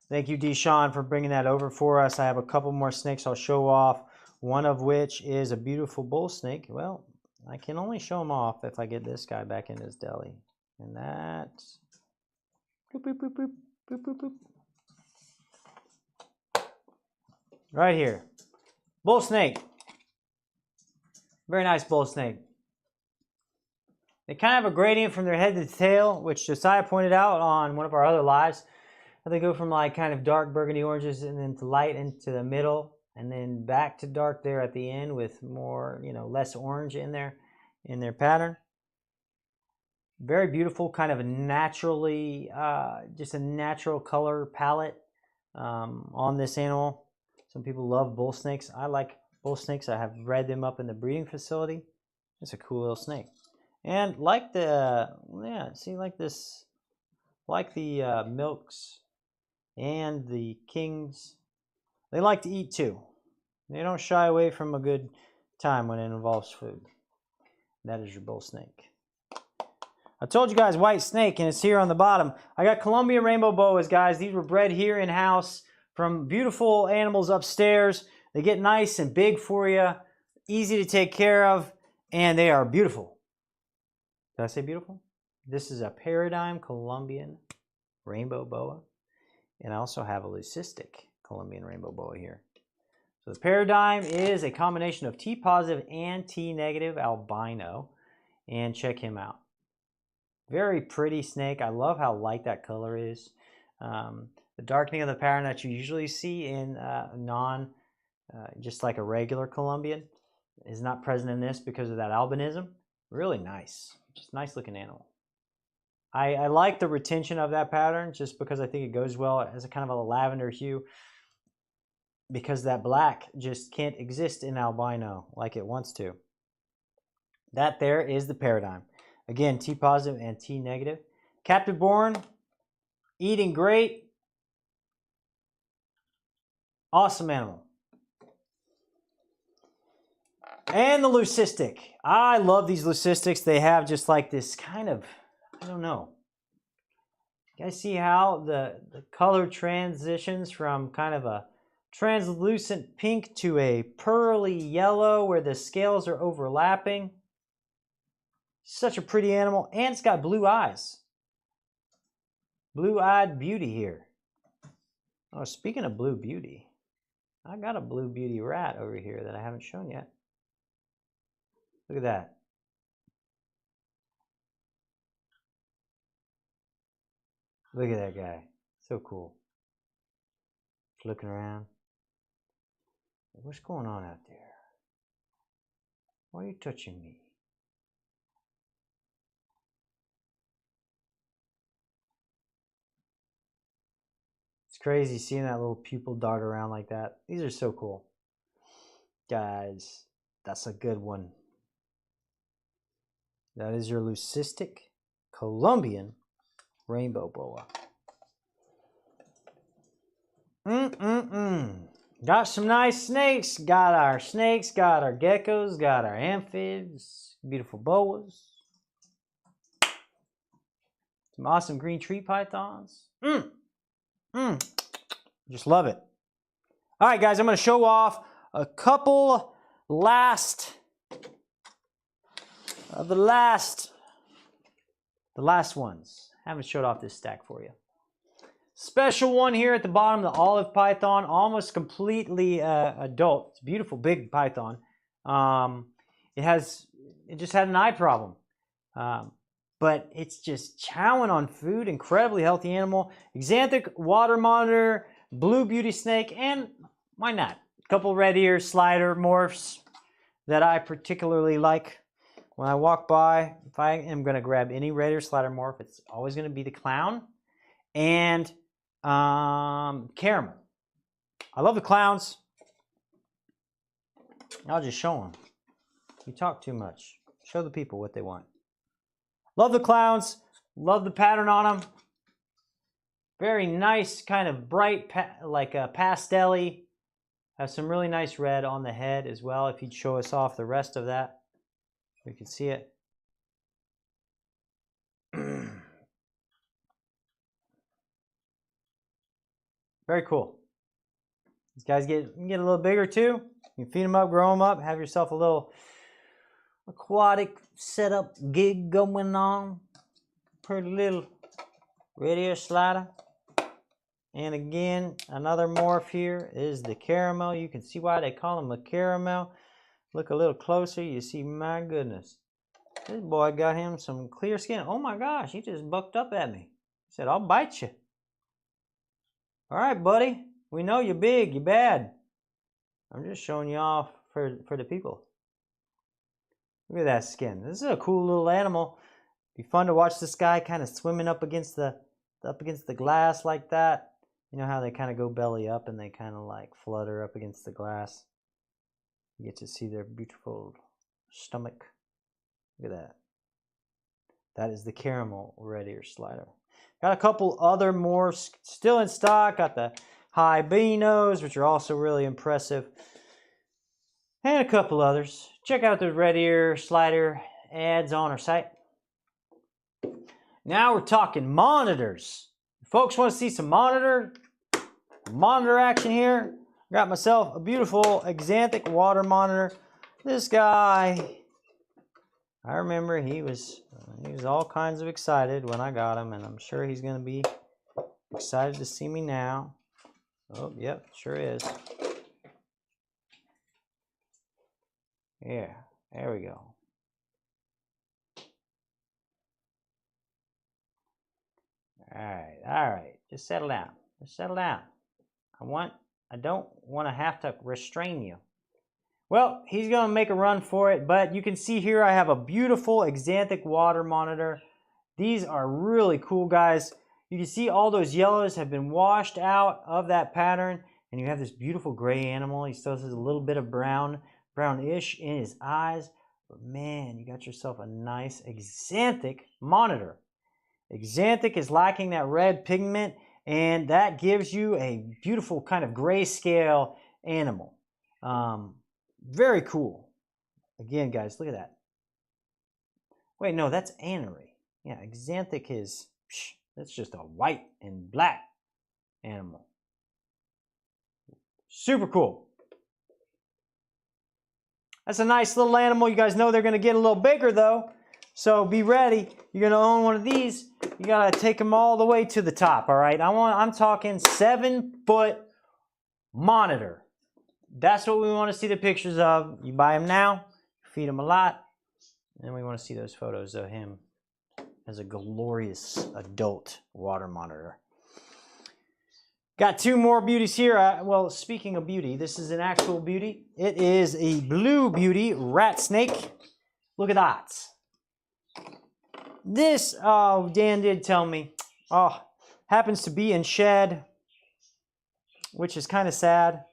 Thank you, Deshawn, for bringing that over for us. I have a couple more snakes I'll show off. One of which is a beautiful bull snake. Well, I can only show him off if I get this guy back in his belly. And that's... Boop, boop, boop, boop, boop, boop, boop. Right here. Bull snake. Very nice bull snake. They kind of have a gradient from their head to the tail, which Josiah pointed out on one of our other lives. They go from like kind of dark burgundy oranges and then to light into the middle. And then back to dark there at the end with more, less orange in their pattern. Very beautiful, kind of a naturally, just a natural color palette on this animal. Some people love bull snakes. I like bull snakes. I have bred them up in the breeding facility. It's a cool little snake. And like the milks and the kings, they like to eat too. They don't shy away from a good time when it involves food. That is your bull snake. I told you guys white snake, and it's here on the bottom. I got Colombian rainbow boas, guys. These were bred here in-house from beautiful animals upstairs. They get nice and big for you, easy to take care of, And they are beautiful. Did I say beautiful? This is a paradigm Colombian rainbow boa. And I also have a leucistic Colombian rainbow boa here. So the paradigm is a combination of T positive and T negative albino. And check him out. Very pretty snake. I love how light that color is. The darkening of the pattern that you usually see in just like a regular Colombian is not present in this because of that albinism. Really nice. Just nice looking animal. I like the retention of that pattern just because I think it goes well as a kind of a lavender hue, because that black just can't exist in albino like it wants to. That there is the paradigm. Again, T positive and T negative. Captive born, eating great. Awesome animal. And the leucistic. I love these leucistics. They have just like this kind of, I don't know. You guys see how the color transitions from kind of a translucent pink to a pearly yellow where the scales are overlapping. Such a pretty animal, and it's got blue eyes. Blue-eyed beauty here. Oh, speaking of blue beauty, I got a blue beauty rat over here that I haven't shown yet. Look at that. Look at that guy. So cool. Just looking around. What's going on out there? Why are you touching me? It's crazy seeing that little pupil dart around like that. These are so cool. Guys, that's a good one. That is your leucistic Colombian rainbow boa. Got some nice snakes. Got our snakes, got our geckos, got our amphibians, beautiful boas. Some awesome green tree pythons. Just love it. All right, guys, I'm going to show off a couple the last ones. I haven't showed off this stack for you. Special one here at the bottom, the olive python, almost completely adult. It's a beautiful big python. It just had an eye problem. But it's just chowing on food. Incredibly healthy animal. Xanthic water monitor, blue beauty snake, and why not? A couple red ear slider morphs that I particularly like. When I walk by, if I am going to grab any red ear slider morph, it's always going to be the clown and caramel. I love the clowns. I'll just show them. You talk too much. Show the people what they want. Love the clowns. Love the pattern on them. Very nice, kind of bright, like a pastel-y. Have some really nice red on the head as well. If you'd show us off the rest of that, we can see it. Very cool. These guys get a little bigger too. You can feed them up, grow them up, have yourself a little aquatic setup gig going on. Pretty little red ear slider. And again, another morph here is the caramel. You can see why they call him a caramel. Look a little closer, you see, my goodness. This boy got him some clear skin. Oh my gosh, he just bucked up at me. He said, I'll bite you. All right, buddy. We know you're big, you're bad. I'm just showing you off for the people. Look at that skin. This is a cool little animal. It'd be fun to watch this guy kind of swimming up against the glass like that. You know how they kind of go belly up and they kind of like flutter up against the glass. You get to see their beautiful stomach. Look at that. That is the caramel red ear slider. Got a couple other morphs still in stock. Got the albinos, which are also really impressive. And a couple others. Check out the red ear slider ads on our site. Now we're talking monitors. If folks want to see some monitor action here. Got myself a beautiful Xanthic water monitor. This guy I remember he was all kinds of excited when I got him, and I'm sure he's going to be excited to see me now. Oh, yep, sure is. Yeah, there we go. All right. Just settle down. Just settle down. I don't want to have to restrain you. Well, he's going to make a run for it, but you can see here I have a beautiful axanthic water monitor. These are really cool, guys. You can see all those yellows have been washed out of that pattern, and you have this beautiful gray animal. He still has a little bit of brownish in his eyes, but man, you got yourself a nice axanthic monitor. Axanthic is lacking that red pigment, and that gives you a beautiful kind of grayscale animal. Very cool. Again, guys, look at that. Wait, no, that's anery. Yeah, axanthic is, that's just a white and black animal. Super cool. That's a nice little animal. You guys know they're going to get a little bigger, though. So be ready. You're going to own one of these. You got to take them all the way to the top, all right? I'm talking 7-foot monitor. That's what we want to see the pictures of. You buy them now, feed them a lot, and we want to see those photos of him as a glorious adult water monitor. Got two more beauties here. Well, speaking of beauty, this is an actual beauty. It is a blue beauty rat snake. Look at that. This, oh, Dan did tell me, happens to be in shed, which is kind of sad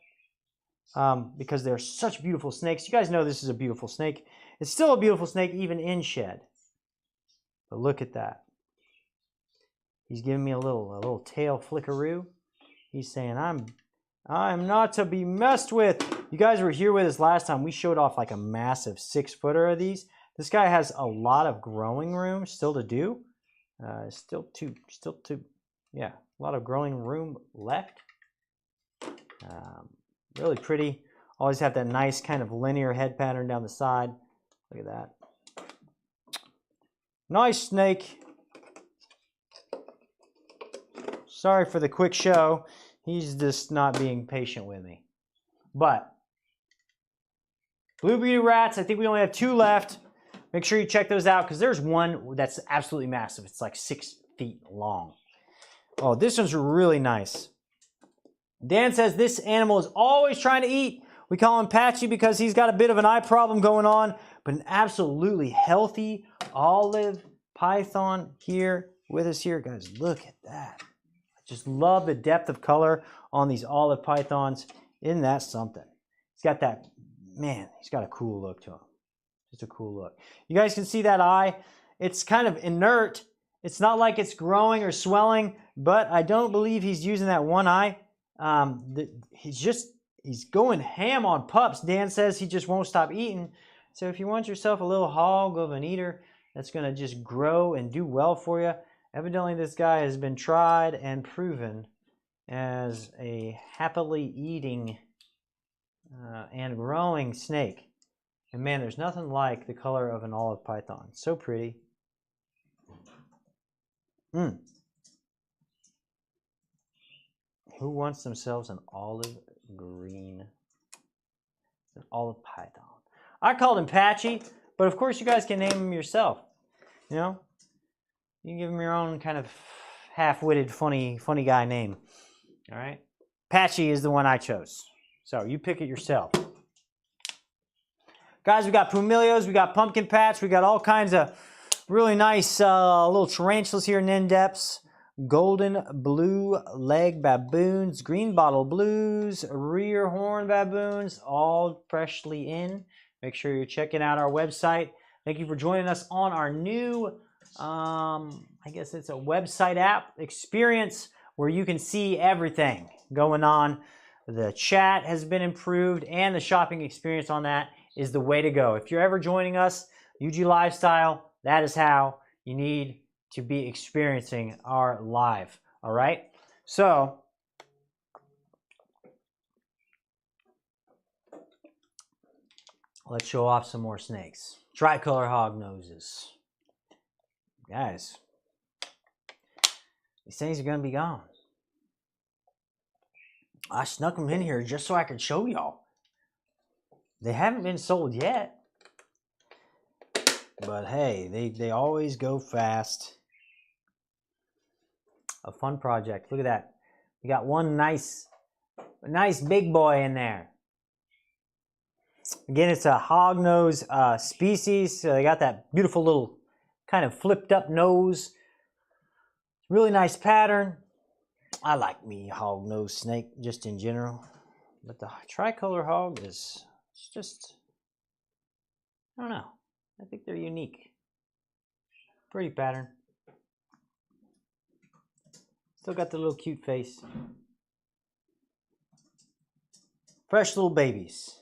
because they're such beautiful snakes. You guys know this is a beautiful snake. It's still a beautiful snake even in shed. But look at that. He's giving me a little tail flickaroo. He's saying, I'm not to be messed with. You guys were here with us last time. We showed off like a massive 6-footer of these. This guy has a lot of growing room still to do. Yeah, a lot of growing room left. Really pretty. Always have that nice kind of linear head pattern down the side. Look at that. Nice snake. Sorry for the quick show. He's just not being patient with me. But blue beauty rats, I think we only have 2 left. Make sure you check those out because there's one that's absolutely massive. It's like 6 feet long. Oh, this one's really nice. Dan says this animal is always trying to eat. We call him Patchy because he's got a bit of an eye problem going on, but an absolutely healthy olive python here with us here. Guys, look at that. I just love the depth of color on these olive pythons. Isn't that something? He's got that, man, he's got a cool look to him. Just a cool look. You guys can see that eye. It's kind of inert. It's not like it's growing or swelling, but I don't believe he's using that one eye. He's going ham on pups. Dan says he just won't stop eating. So if you want yourself a little hog of an eater that's going to just grow and do well for you, evidently this guy has been tried and proven as a happily eating and growing snake. And man, there's nothing like the color of an olive python. So pretty. Who wants themselves an olive green? An olive python. I called him Patchy, but of course you guys can name him yourself. You know? You can give him your own kind of half-witted, funny guy name. All right? Patchy is the one I chose. So you pick it yourself. Guys, we got pumilios, we got pumpkin patch, we got all kinds of really nice little tarantulas here in in-depths. Golden blue leg baboons, green bottle blues, rear horn baboons, all freshly in. Make sure you're checking out our website. Thank you for joining us on our new, I guess it's a website app experience where you can see everything going on. The chat has been improved and the shopping experience on that is the way to go. If you're ever joining us, UG Lifestyle, that is how you need to be experiencing our live. All right? So, let's show off some more snakes. Tricolor hognoses. Guys, these things are going to be gone. I snuck them in here just so I could show y'all. They haven't been sold yet. But hey, they always go fast. A fun project. Look at that. We got one nice big boy in there. Again, it's a hognose species. So they got that beautiful little kind of flipped up nose. Really nice pattern. I like me hognose snake just in general. But the tricolor hog is just, I don't know. I think they're unique. Pretty pattern. Still got the little cute face. Fresh little babies.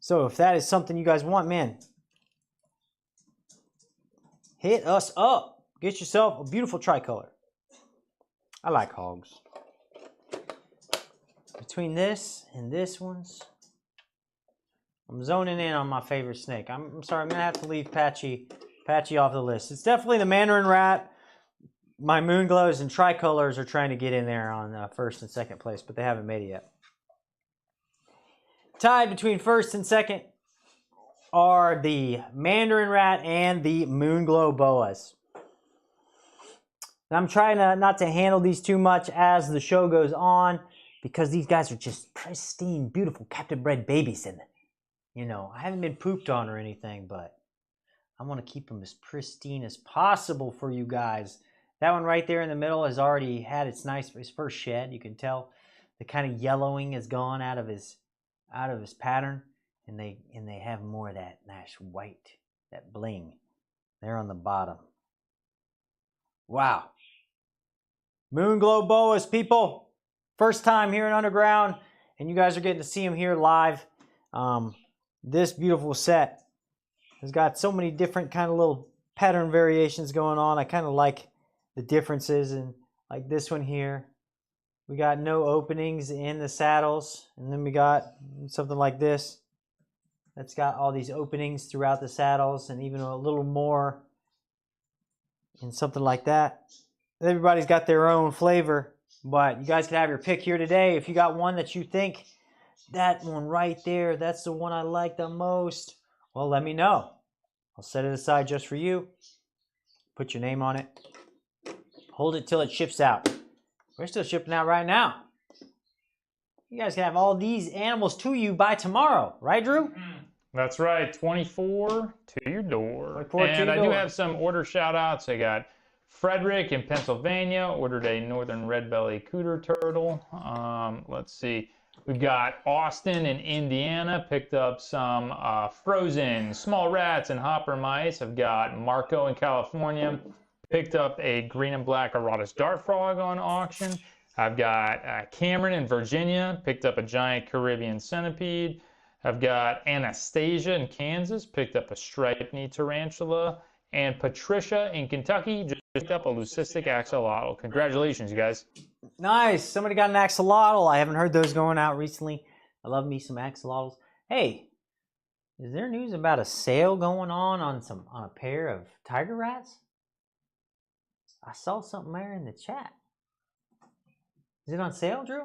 So if that is something you guys want, man, hit us up. Get yourself a beautiful tricolor. I like hogs. Between this and this one's, I'm zoning in on my favorite snake. I'm sorry, I'm going to have to leave Patchy off the list. It's definitely the mandarin rat. My Moonglows and Tricolors are trying to get in there on first and second place, but they haven't made it yet. Tied between first and second are the mandarin rat and the Moonglow boas. And I'm trying not to handle these too much as the show goes on because these guys are just pristine, beautiful, captive bred babies. And, you know, I haven't been pooped on or anything, but I want to keep them as pristine as possible for you guys. That one right there in the middle has already had his first shed. You can tell the kind of yellowing is gone out of his pattern, and they have more of that nice white, that bling there on the bottom. Wow. Moonglow boas, people. First time here in Underground, and you guys are getting to see them here live. This beautiful set has got so many different kind of little pattern variations going on. I kind of like the differences, and like this one here, we got no openings in the saddles, and then we got something like this that's got all these openings throughout the saddles, and even a little more in something like that. Everybody's got their own flavor, but you guys can have your pick here today. If you got one that you think, that one right there, that's the one I like the most, well, let me know. I'll set it aside just for you. Put your name on it. Hold it till it ships out. We're still shipping out right now. You guys can have all these animals to you by tomorrow. Right, Drew? That's right. 24 to your door. And I do have some order shout-outs. I got Frederick in Pennsylvania. Ordered a northern red-belly cooter turtle. Let's see. We've got Austin in Indiana. Picked up some frozen small rats and hopper mice. I've got Marco in California. Picked up a green and black Aratus dart frog on auction. I've got Cameron in Virginia. Picked up a giant Caribbean centipede. I've got Anastasia in Kansas. Picked up a striped knee tarantula. And Patricia in Kentucky just picked up a leucistic axolotl. Congratulations, you guys. Nice. Somebody got an axolotl. I haven't heard those going out recently. I love me some axolotls. Hey, is there news about a sale going on a pair of tiger rats? I saw something there in the chat. Is it on sale, Drew?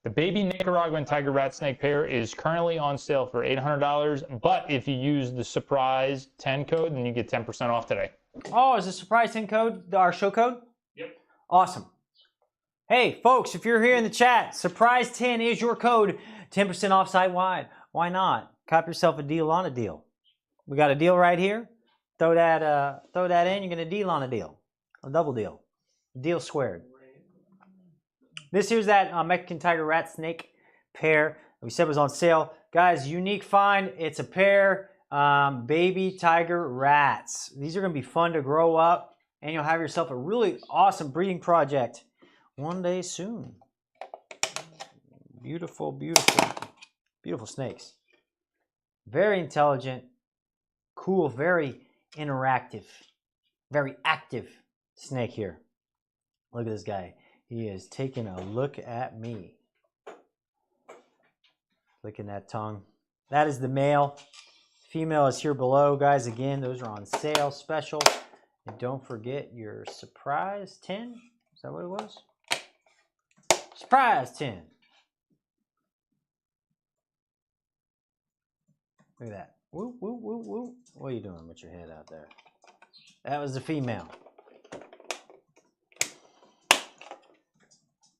The baby Nicaraguan tiger rat snake pair is currently on sale for $800, but if you use the surprise 10 code, then you get 10% off today. Oh, is the surprise 10 code our show code? Yep. Awesome. Hey, folks, if you're here in the chat, surprise 10 is your code, 10% off site-wide. Why not? Cop yourself a deal on a deal. We got a deal right here. Throw that in, you're gonna deal on a deal. A double deal. Deal squared. This here's that Mexican tiger rat snake pair we said was on sale. Guys, unique find. It's a pair baby tiger rats. These are gonna be fun to grow up, and you'll have yourself a really awesome breeding project one day soon. Beautiful, beautiful, beautiful snakes. Very intelligent, cool, very interactive, very active snake here. Look at this guy. He is taking a look at me. Licking that tongue. That is the male. Female is here below, guys. Again, those are on sale special. And don't forget your surprise 10. Is that what it was? Surprise 10. Look at that. Woo, woo, woo, woo. What are you doing with your head out there? That was the female.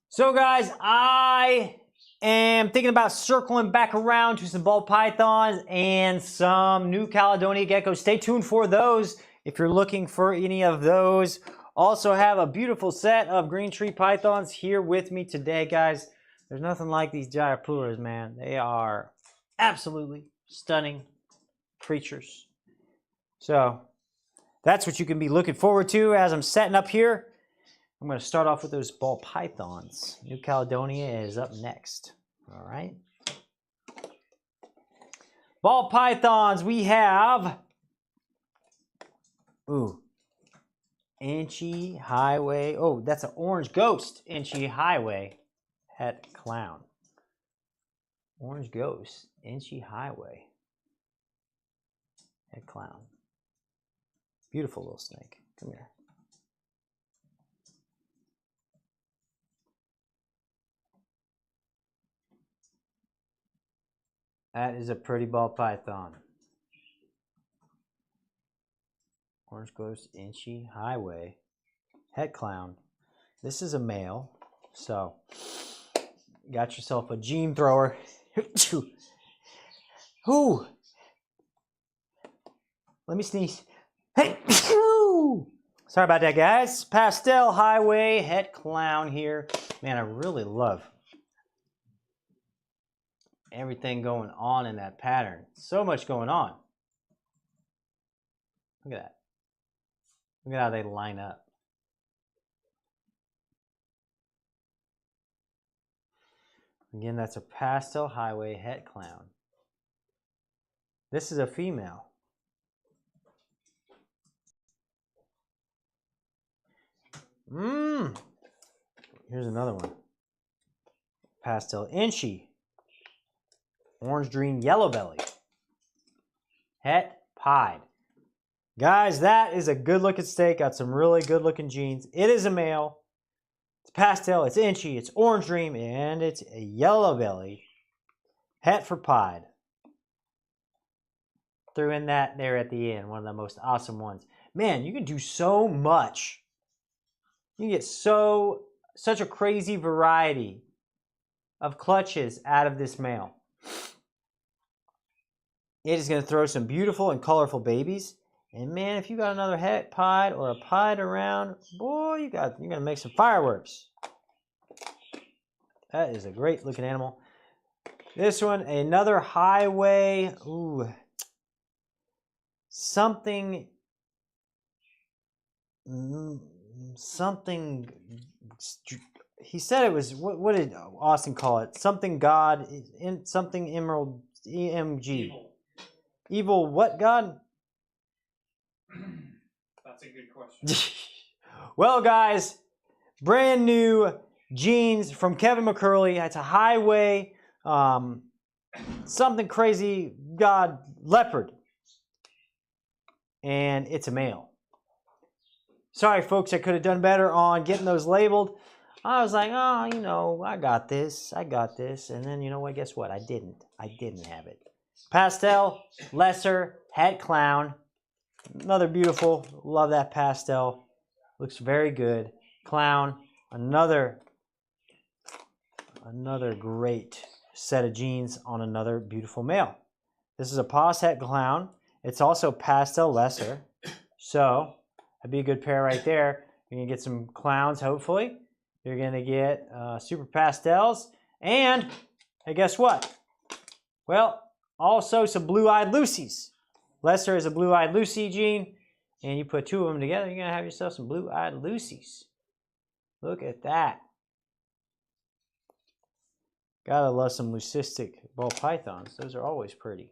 So guys, I am thinking about circling back around to some ball pythons and some New Caledonia geckos. Stay tuned for those if you're looking for any of those. Also have a beautiful set of green tree pythons here with me today, guys. There's nothing like these Jayapuras, man. They are absolutely stunning creatures. So that's what you can be looking forward to as I'm setting up here. I'm going to start off with those ball pythons. New Caledonia is up next. All right. Ball pythons, we have, Inchy Highway. Oh, that's an orange ghost. Inchy Highway Het Clown. Orange ghost. Inchy Highway Het Clown. Beautiful little snake. Come here. That is a pretty ball python. Orange Ghost, Inchy Highway, Het Clown. This is a male, so got yourself a gene thrower. Ooh. Let me sneeze. Hey. Sorry about that, guys. Pastel Highway, Het Clown here. Man, I really love everything going on in that pattern. So much going on. Look at that. Look at how they line up. Again, that's a Pastel Highway Het Clown. This is a female. Here's another one. Pastel Inchy. Orange Green Yellow Belly. Het Pied. Guys, that is a good looking steak. Got some really good looking genes. It is a male. It's pastel, it's inchy, it's orange dream, and it's a yellow belly. Het for pied. Threw in that there at the end. One of the most awesome ones. Man, you can do so much. You can get such a crazy variety of clutches out of this male. It is going to throw some beautiful and colorful babies. And man, if you got another het pied or a pied around, boy, you're going to make some fireworks. That is a great looking animal. This one, another highway. Ooh. Something. He said it was, what did Austin call it? Something God, something emerald, EMG. Evil what God? That's a good question. Well, guys, brand new genes from Kevin McCurley. It's a highway, something crazy God leopard. And it's a male. Sorry, folks, I could have done better on getting those labeled. I was like, oh, you know, I got this. And then, you know what? Guess what? I didn't have it. Pastel, lesser, Het Clown. Another beautiful, love that pastel. Looks very good. Clown, another great set of genes on another beautiful male. This is a Pos Het Clown. It's also pastel lesser. So, that'd be a good pair right there. You're going to get some clowns, hopefully. You're going to get super pastels. And, hey, guess what? Well, also some blue-eyed Lucies. Lesser is a blue-eyed Lucy gene. And you put two of them together, you're going to have yourself some blue-eyed Lucies. Look at that. Gotta love some leucistic ball pythons. Those are always pretty.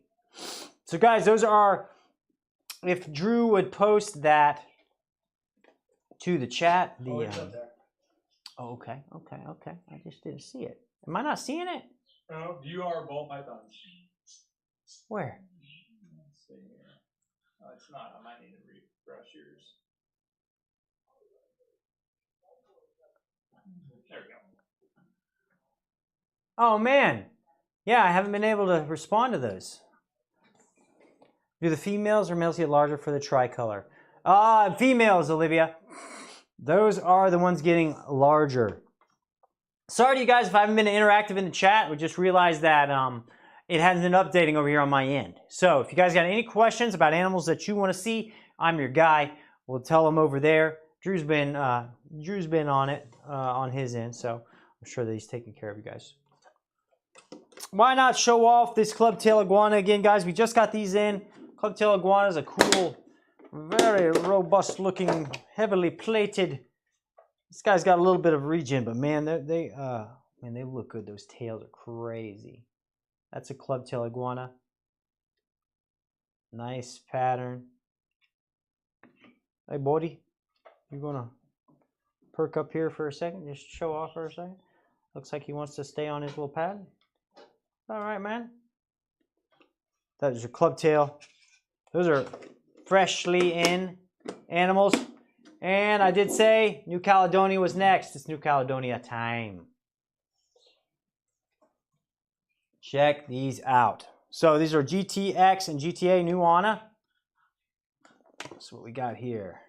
So guys, those are, if Drew would post that to the chat. It's up there. Oh, okay. I just didn't see it. Am I not seeing it? Oh, you are ball pythons. Where? Let's see here. Oh, it's not. I might need to refresh yours. There we go. Oh man. Yeah, I haven't been able to respond to those. Do the females or males get larger for the tricolor? Females, Olivia. Those are the ones getting larger. Sorry to you guys if I haven't been interactive in the chat. We just realized that it hasn't been updating over here on my end. So if you guys got any questions about animals that you want to see, I'm your guy. We'll tell them over there. Drew's been on it on his end, so I'm sure that he's taking care of you guys. Why not show off this club-tail iguana again, guys? We just got these in. Club-tail iguana is a cool, very robust-looking, heavily plated. This guy's got a little bit of regen, but man, they look good. Those tails are crazy. That's a club-tail iguana. Nice pattern. Hey, buddy, you gonna perk up here for a second? Just show off for a second. Looks like he wants to stay on his little pad. All right, man. That is your club-tail. Those are freshly in animals. And I did say New Caledonia was next. It's New Caledonia time. Check these out. So these are GTX and GTA Nuana. That's what we got here.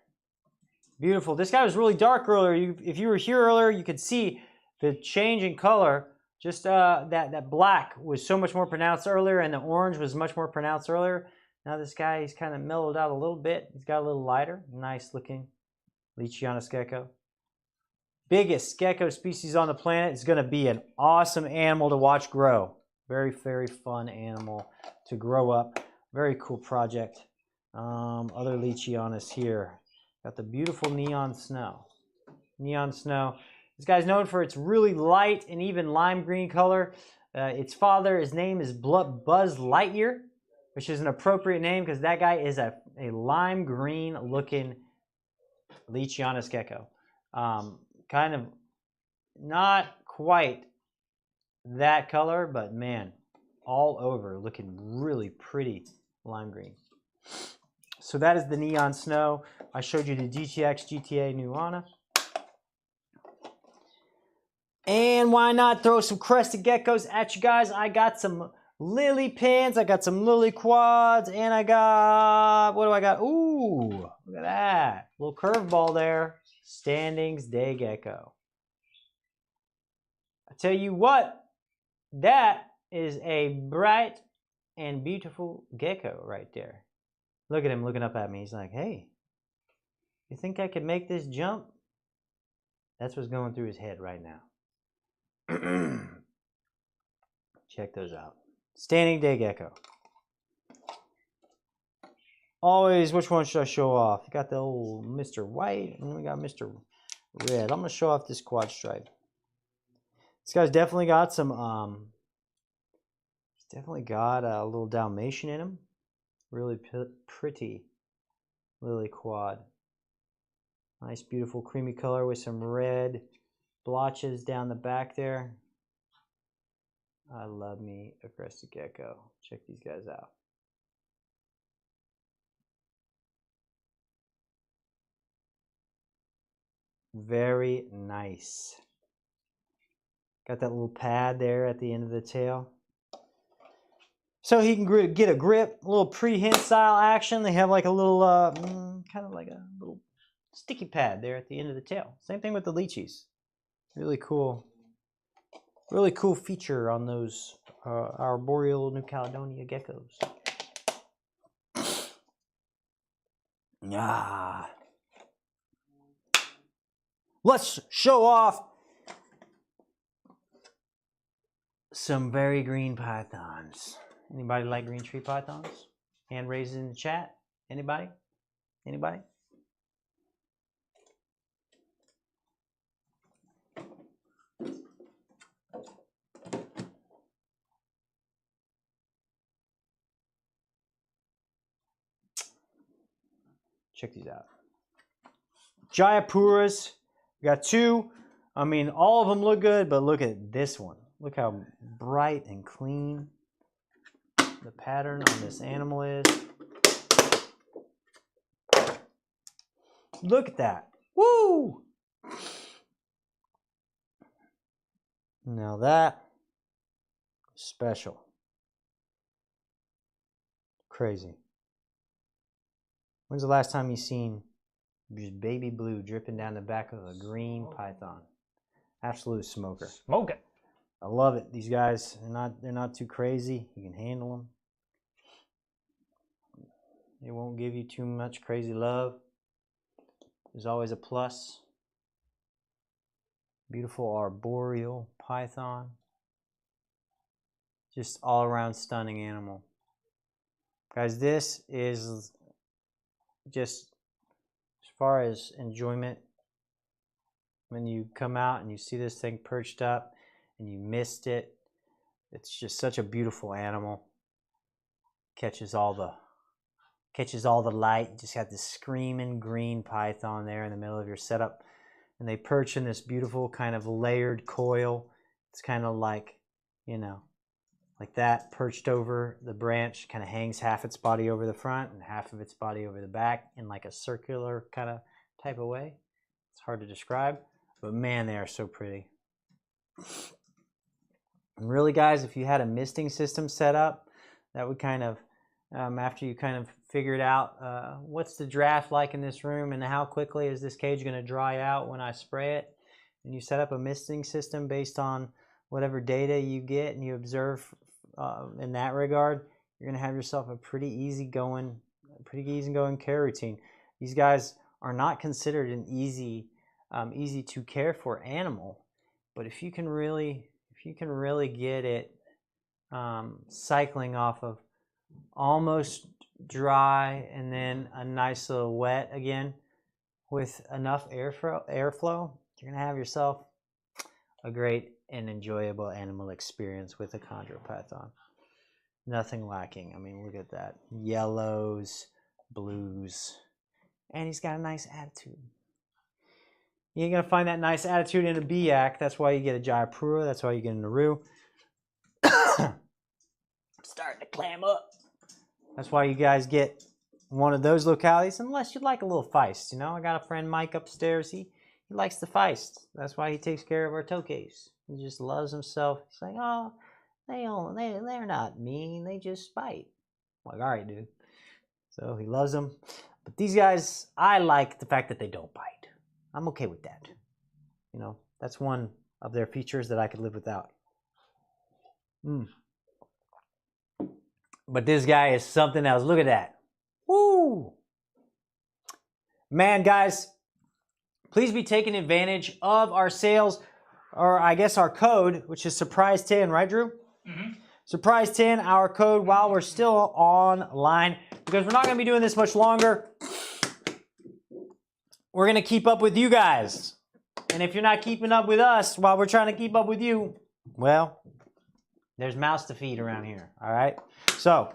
Beautiful. This guy was really dark earlier. If you were here earlier, you could see the change in color. Just that black was so much more pronounced earlier, and the orange was much more pronounced earlier. Now this guy, he's kind of mellowed out a little bit. He's got a little lighter. Nice looking Luchianis gecko. Biggest gecko species on the planet. Is going to be an awesome animal to watch grow. Very, very fun animal to grow up. Very cool project. Other Luchianis here. Got the beautiful neon snow. Neon snow. This guy's known for its really light and even lime green color. Its father, his name is Buzz Lightyear, which is an appropriate name because that guy is a lime green looking Luchianis gecko. Kind of not quite that color, but man, all over looking really pretty lime green. So that is the neon snow. I showed you the GTX GTA Nuana. And why not throw some crested geckos at you guys? I got some lily pins, I got some lily quads, and I got, what do I got? Ooh, look at that. Little curveball there. Standings day gecko. I tell you what, that is a bright and beautiful gecko right there. Look at him looking up at me. He's like, hey, you think I could make this jump? That's what's going through his head right now. Check those out. Standing day gecko. Always, which one should I show off? You got the old Mr. White, and we got Mr. Red. I'm going to show off this quad stripe. This guy's definitely got some, he's definitely got a little Dalmatian in him. Really pretty lily quad. Nice, beautiful, creamy color with some red blotches down the back there. I love me a crested gecko. Check these guys out. Very nice. Got that little pad there at the end of the tail. So he can get a grip, a little prehensile action. They have like a little, kind of like a little sticky pad there at the end of the tail. Same thing with the leechies. Really cool feature on those arboreal New Caledonia geckos. Ah. Let's show off some very green pythons. Anybody like green tree pythons? Hand raised in the chat. Anybody? Anybody? Check these out. Jayapuras. We got two. I mean, all of them look good, but look at this one. Look how bright and clean the pattern on this animal is. Look at that. Woo! Now that special. Crazy. When's the last time you seen just baby blue dripping down the back of a green python? Absolute smoker. Smoke it. I love it. These guys, they're not too crazy. You can handle them. They won't give you too much crazy love. There's always a plus. Beautiful arboreal python. Just all around stunning animal. Guys, this is just as far as enjoyment. When you come out and you see this thing perched up and you missed it, it's just such a beautiful animal. Catches all the light. You just got this screaming green python there in the middle of your setup. And they perch in this beautiful kind of layered coil. It's kind of like, you know, like that, perched over the branch, kind of hangs half its body over the front and half of its body over the back in like a circular kind of type of way. It's hard to describe, but man, they are so pretty. And really, guys, if you had a misting system set up, that would kind of, after you kind of figured out what's the draft like in this room and how quickly is this cage going to dry out when I spray it, and you set up a misting system based on whatever data you get and you observe in that regard, you're going to have yourself a pretty easy going care routine. These guys are not considered an easy to care for animal, but if you can really get it cycling off of almost dry and then a nice little wet again with enough airflow, you're going to have yourself a great and enjoyable animal experience with a chondropython. Nothing lacking. I mean, look at that. Yellows, blues, and he's got a nice attitude. You ain't going to find that nice attitude in a Biak. That's why you get a Jayapura. That's why you get a Naru. I'm starting to clam up. That's why you guys get one of those localities, unless you'd like a little feist. You know, I got a friend, Mike, upstairs. He likes the feist. That's why he takes care of our toques. He just loves himself. He's like, oh, they're not mean. They just bite. I'm like, all right, dude. So he loves them. But these guys, I like the fact that they don't bite. I'm okay with that. You know, that's one of their features that I could live without. But this guy is something else. Look at that. Woo! Man, guys, please be taking advantage of our sales, or I guess our code, which is Surprise 10, right, Drew? Mm-hmm. Surprise 10, our code, while we're still online, because we're not going to be doing this much longer. We're going to keep up with you guys. And if you're not keeping up with us while we're trying to keep up with you, well, there's mouths to feed around here, all right? So,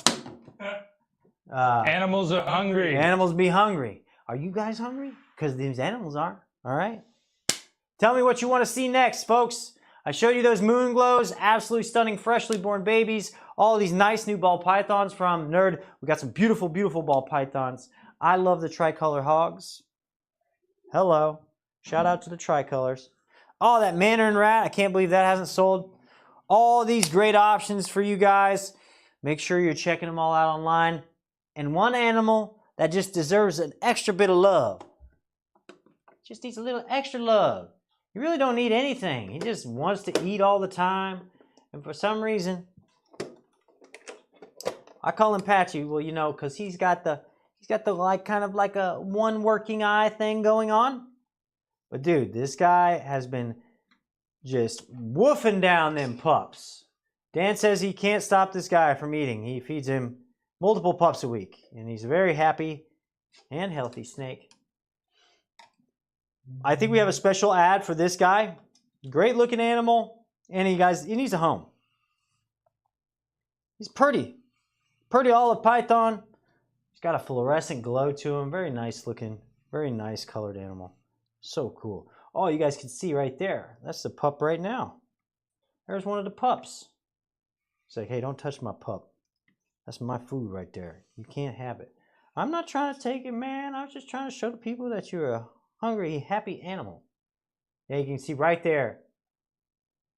animals are hungry. Animals be hungry. Are you guys hungry? Because these animals are, all right? Tell me what you want to see next, folks. I showed you those Moonglows, absolutely stunning, freshly born babies. All of these nice new ball pythons from Nerd. We got some beautiful, beautiful ball pythons. I love the Tricolor hogs. Hello. Shout out to the Tricolors. Oh, that mandarin rat. I can't believe that hasn't sold. All these great options for you guys. Make sure you're checking them all out online. And one animal that just deserves an extra bit of love. Just needs a little extra love. He really don't need anything. He just wants to eat all the time. And for some reason, I call him Patchy. Well, you know, because he's got the like kind of like a one working eye thing going on. But dude, this guy has been just woofing down them pups. Dan says he can't stop this guy from eating. He feeds him multiple pups a week. And he's a very happy and healthy snake. I think we have a special ad for this guy. Great looking animal. And he needs a home. He's pretty. Pretty olive python. He's got a fluorescent glow to him. Very nice looking. Very nice colored animal. So cool. Oh, you guys can see right there. That's the pup right now. There's one of the pups. It's like, hey, don't touch my pup. That's my food right there. You can't have it. I'm not trying to take it, man. I was just trying to show the people that you're a hungry, happy animal. Yeah, you can see right there.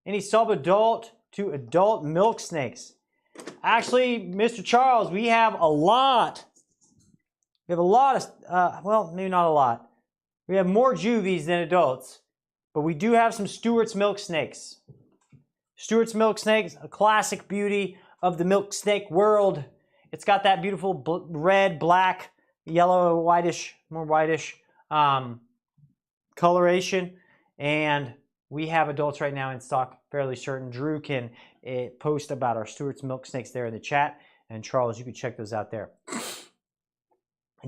Any subadult to adult milk snakes. Actually, Mr. Charles, we have a lot. We have a lot of, well, maybe not a lot. We have more juvies than adults, but we do have some Stewart's milk snakes. Stewart's milk snakes, a classic beauty of the milk snake world. It's got that beautiful red, black, yellow, whitish, more whitish coloration. And we have adults right now in stock, fairly certain. Drew can post about our Stewart's milk snakes there in the chat. And Charles, you can check those out there.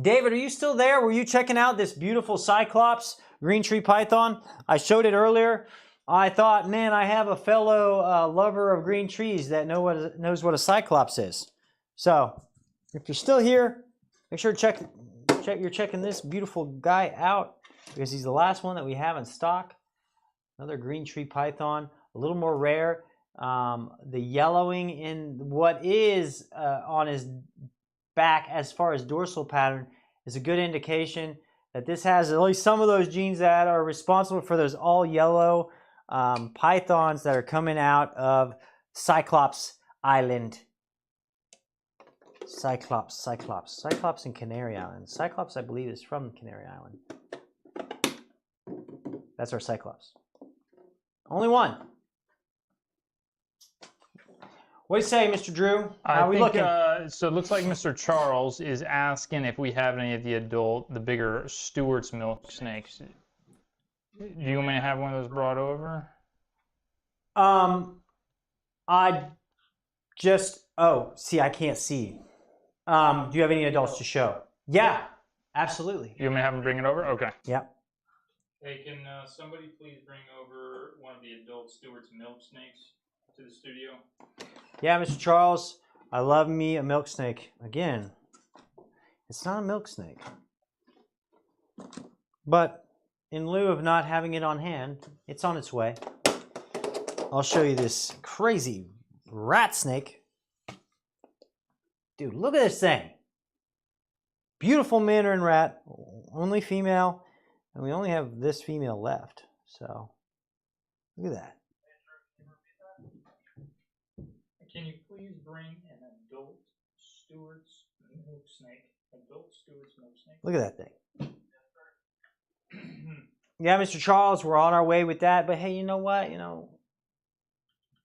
David, are you still there? Were you checking out this beautiful Cyclops green tree python? I showed it earlier. I thought, man, I have a fellow lover of green trees that knows what a Cyclops is. So, if you're still here, make sure to you're checking this beautiful guy out because he's the last one that we have in stock. Another green tree python, a little more rare. The yellowing in what is on his back as far as dorsal pattern is a good indication that this has at least some of those genes that are responsible for those all yellow pythons that are coming out of Cyclops Island. Cyclops and Canary Island. Cyclops, I believe, is from Canary Island. That's our Cyclops. Only one. What do you say, Mr. Drew? How are we looking? So it looks like Mr. Charles is asking if we have any of the bigger Stewart's milk snakes. Do you want me to have one of those brought over? I can't see. Do you have any adults to show? Yeah, absolutely. You want me to have them bring it over? Okay. Yeah. Hey, can somebody please bring over one of the adult Stewart's milk snakes to the studio? Yeah, Mr. Charles, I love me a milk snake. Again, it's not a milk snake. But in lieu of not having it on hand, it's on its way. I'll show you this crazy rat snake. Dude, look at this thing. Beautiful mandarin rat, only female, and we only have this female left. So, look at that. Can you please bring an adult Stewart's milk snake? Adult Stewart's milk snake. Look at that thing. Yeah, Mr. Charles, we're on our way with that. But hey, you know what?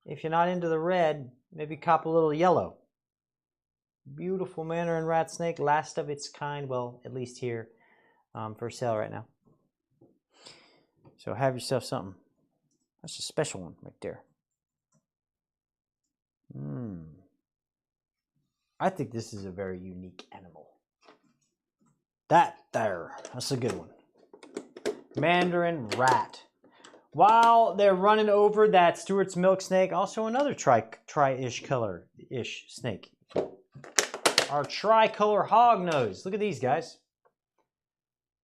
If you're not into the red, maybe cop a little yellow. Beautiful mandarin rat snake, last of its kind. Well, at least here for sale right now. So have yourself something. That's a special one right there. I think this is a very unique animal. That's a good one. Mandarin rat. While they're running over that Stewart's milk snake, also another tri-ish color-ish snake. Our tricolor hognose. Look at these guys.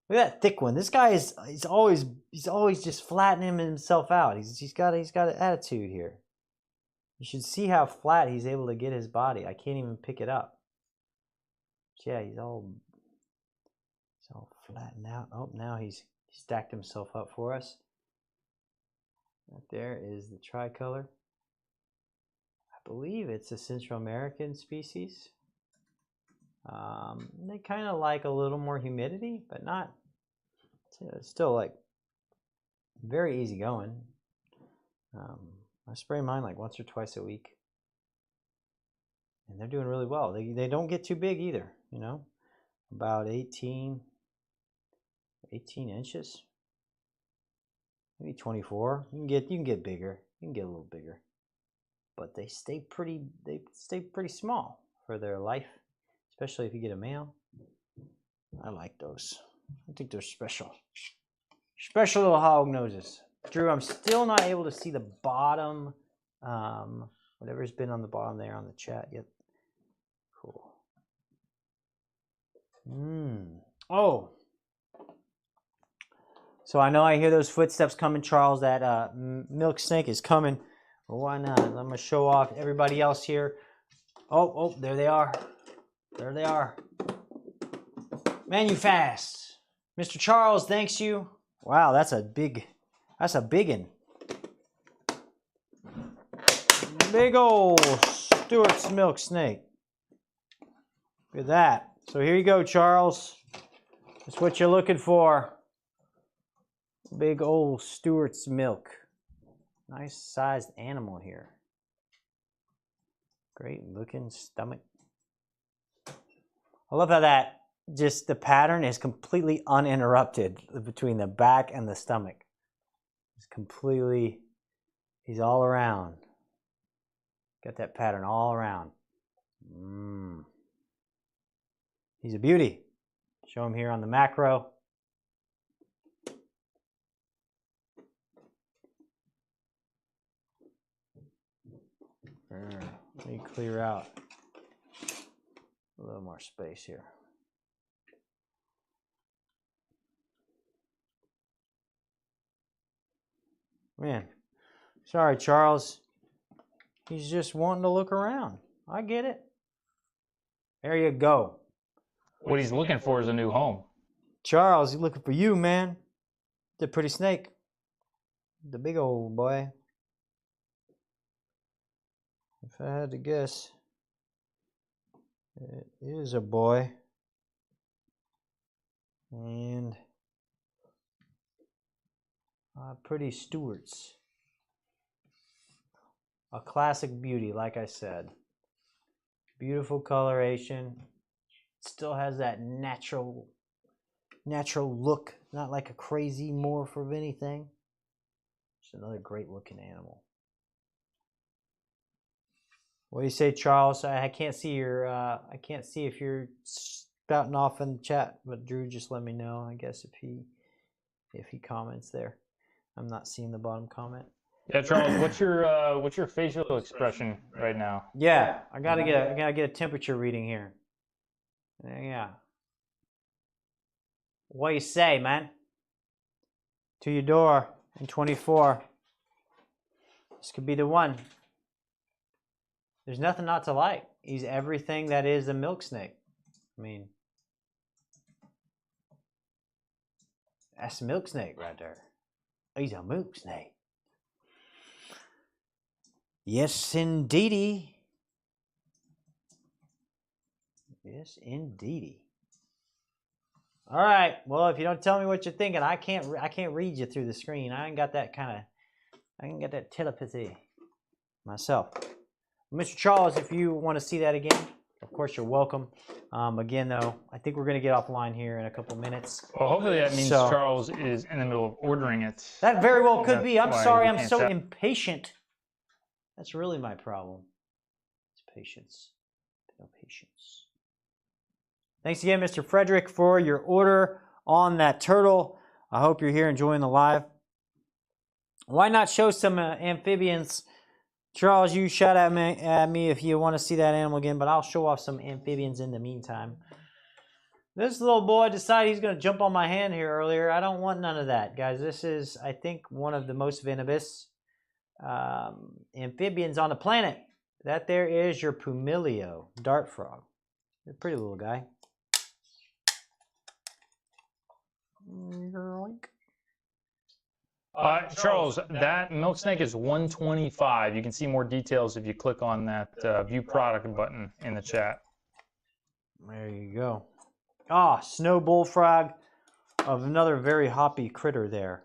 Look at that thick one. This guy he's always just flattening himself out. He's got an attitude here. You should see how flat he's able to get his body. I can't even pick it up. But yeah, he's all flattened out. Oh, now he's stacked himself up for us. Right there is the tricolor. I believe it's a Central American species. They kind of like a little more humidity, but not. It's still like very easy going. I spray mine like once or twice a week, and they're doing really well. They don't get too big either. About 18 inches, maybe 24. You can get bigger. You can get a little bigger, but they stay pretty small for their life. Especially if you get a male. I like those. I think they're special. Special little hog noses. Drew, I'm still not able to see the bottom, whatever's been on the bottom there on the chat yet. Cool. Oh. So I know I hear those footsteps coming, Charles. That milk snake is coming. Well, why not? I'm going to show off everybody else here. Oh, there they are. There they are. Man, you fast. Mr. Charles, thanks you. Wow, that's a biggin. Big old Stewart's milk snake. Look at that. So here you go, Charles. That's what you're looking for. Big old Stewart's milk. Nice sized animal here. Great looking stomach. I love how that just the pattern is completely uninterrupted between the back and the stomach. It's completely, he's all around. Got that pattern all around. He's a beauty. Show him here on the macro. Let me clear out a little more space here. Man, sorry, Charles. He's just wanting to look around. I get it. There you go. What he's looking for is a new home. Charles, he's looking for you, man. The pretty snake. The big old boy. If I had to guess, it is a boy. And pretty Stewarts. A classic beauty, like I said. Beautiful coloration. Still has that natural look. Not like a crazy morph of anything. Just another great looking animal. What do you say, Charles? I can't see your. I can't see if you're spouting off in the chat, but Drew just let me know. I guess if he comments there, I'm not seeing the bottom comment. Yeah, Charles, what's your facial expression right now? Yeah, I gotta get a temperature reading here. Yeah. What do you say, man? To your door in 24. This could be the one. There's nothing not to like. He's everything that is a milk snake. I mean, that's a milk snake right there. He's a milk snake. Yes, indeedy. Yes, indeedy. All right. Well, if you don't tell me what you're thinking, I can't read you through the screen. I ain't got that telepathy myself. Mr. Charles, if you want to see that again, of course you're welcome. Again, though, I think we're going to get offline here in a couple minutes. Well, hopefully that means Charles is in the middle of ordering it. That very well could be. I'm sorry, I'm so impatient. That's really my problem. It's patience. No patience. Thanks again, Mr. Frederick, for your order on that turtle. I hope you're here enjoying the live. Why not show some amphibians? Charles, you shout at me if you want to see that animal again, but I'll show off some amphibians in the meantime. This little boy decided he's going to jump on my hand here earlier. I don't want none of that, guys. This is, I think, one of the most venomous amphibians on the planet. That there is your Pumilio dart frog. You're a pretty little guy. Charles, that milk snake is 125. You can see more details if you click on that view product button in the chat. There you go. Ah, snow bullfrog of another very hoppy critter there.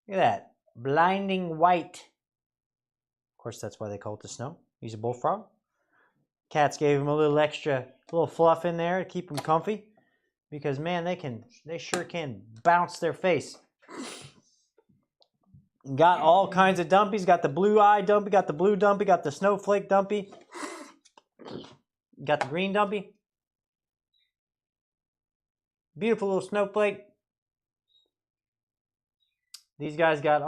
Look at that. Blinding white. Of course, that's why they call it the snow. He's a bullfrog. Cats gave him a little extra, little fluff in there to keep him comfy. Because, man, they sure can bounce their face. Got all kinds of dumpies. Got the blue-eye dumpy, got the blue dumpy, got the snowflake dumpy. Got the green dumpy. Beautiful little snowflake. These guys got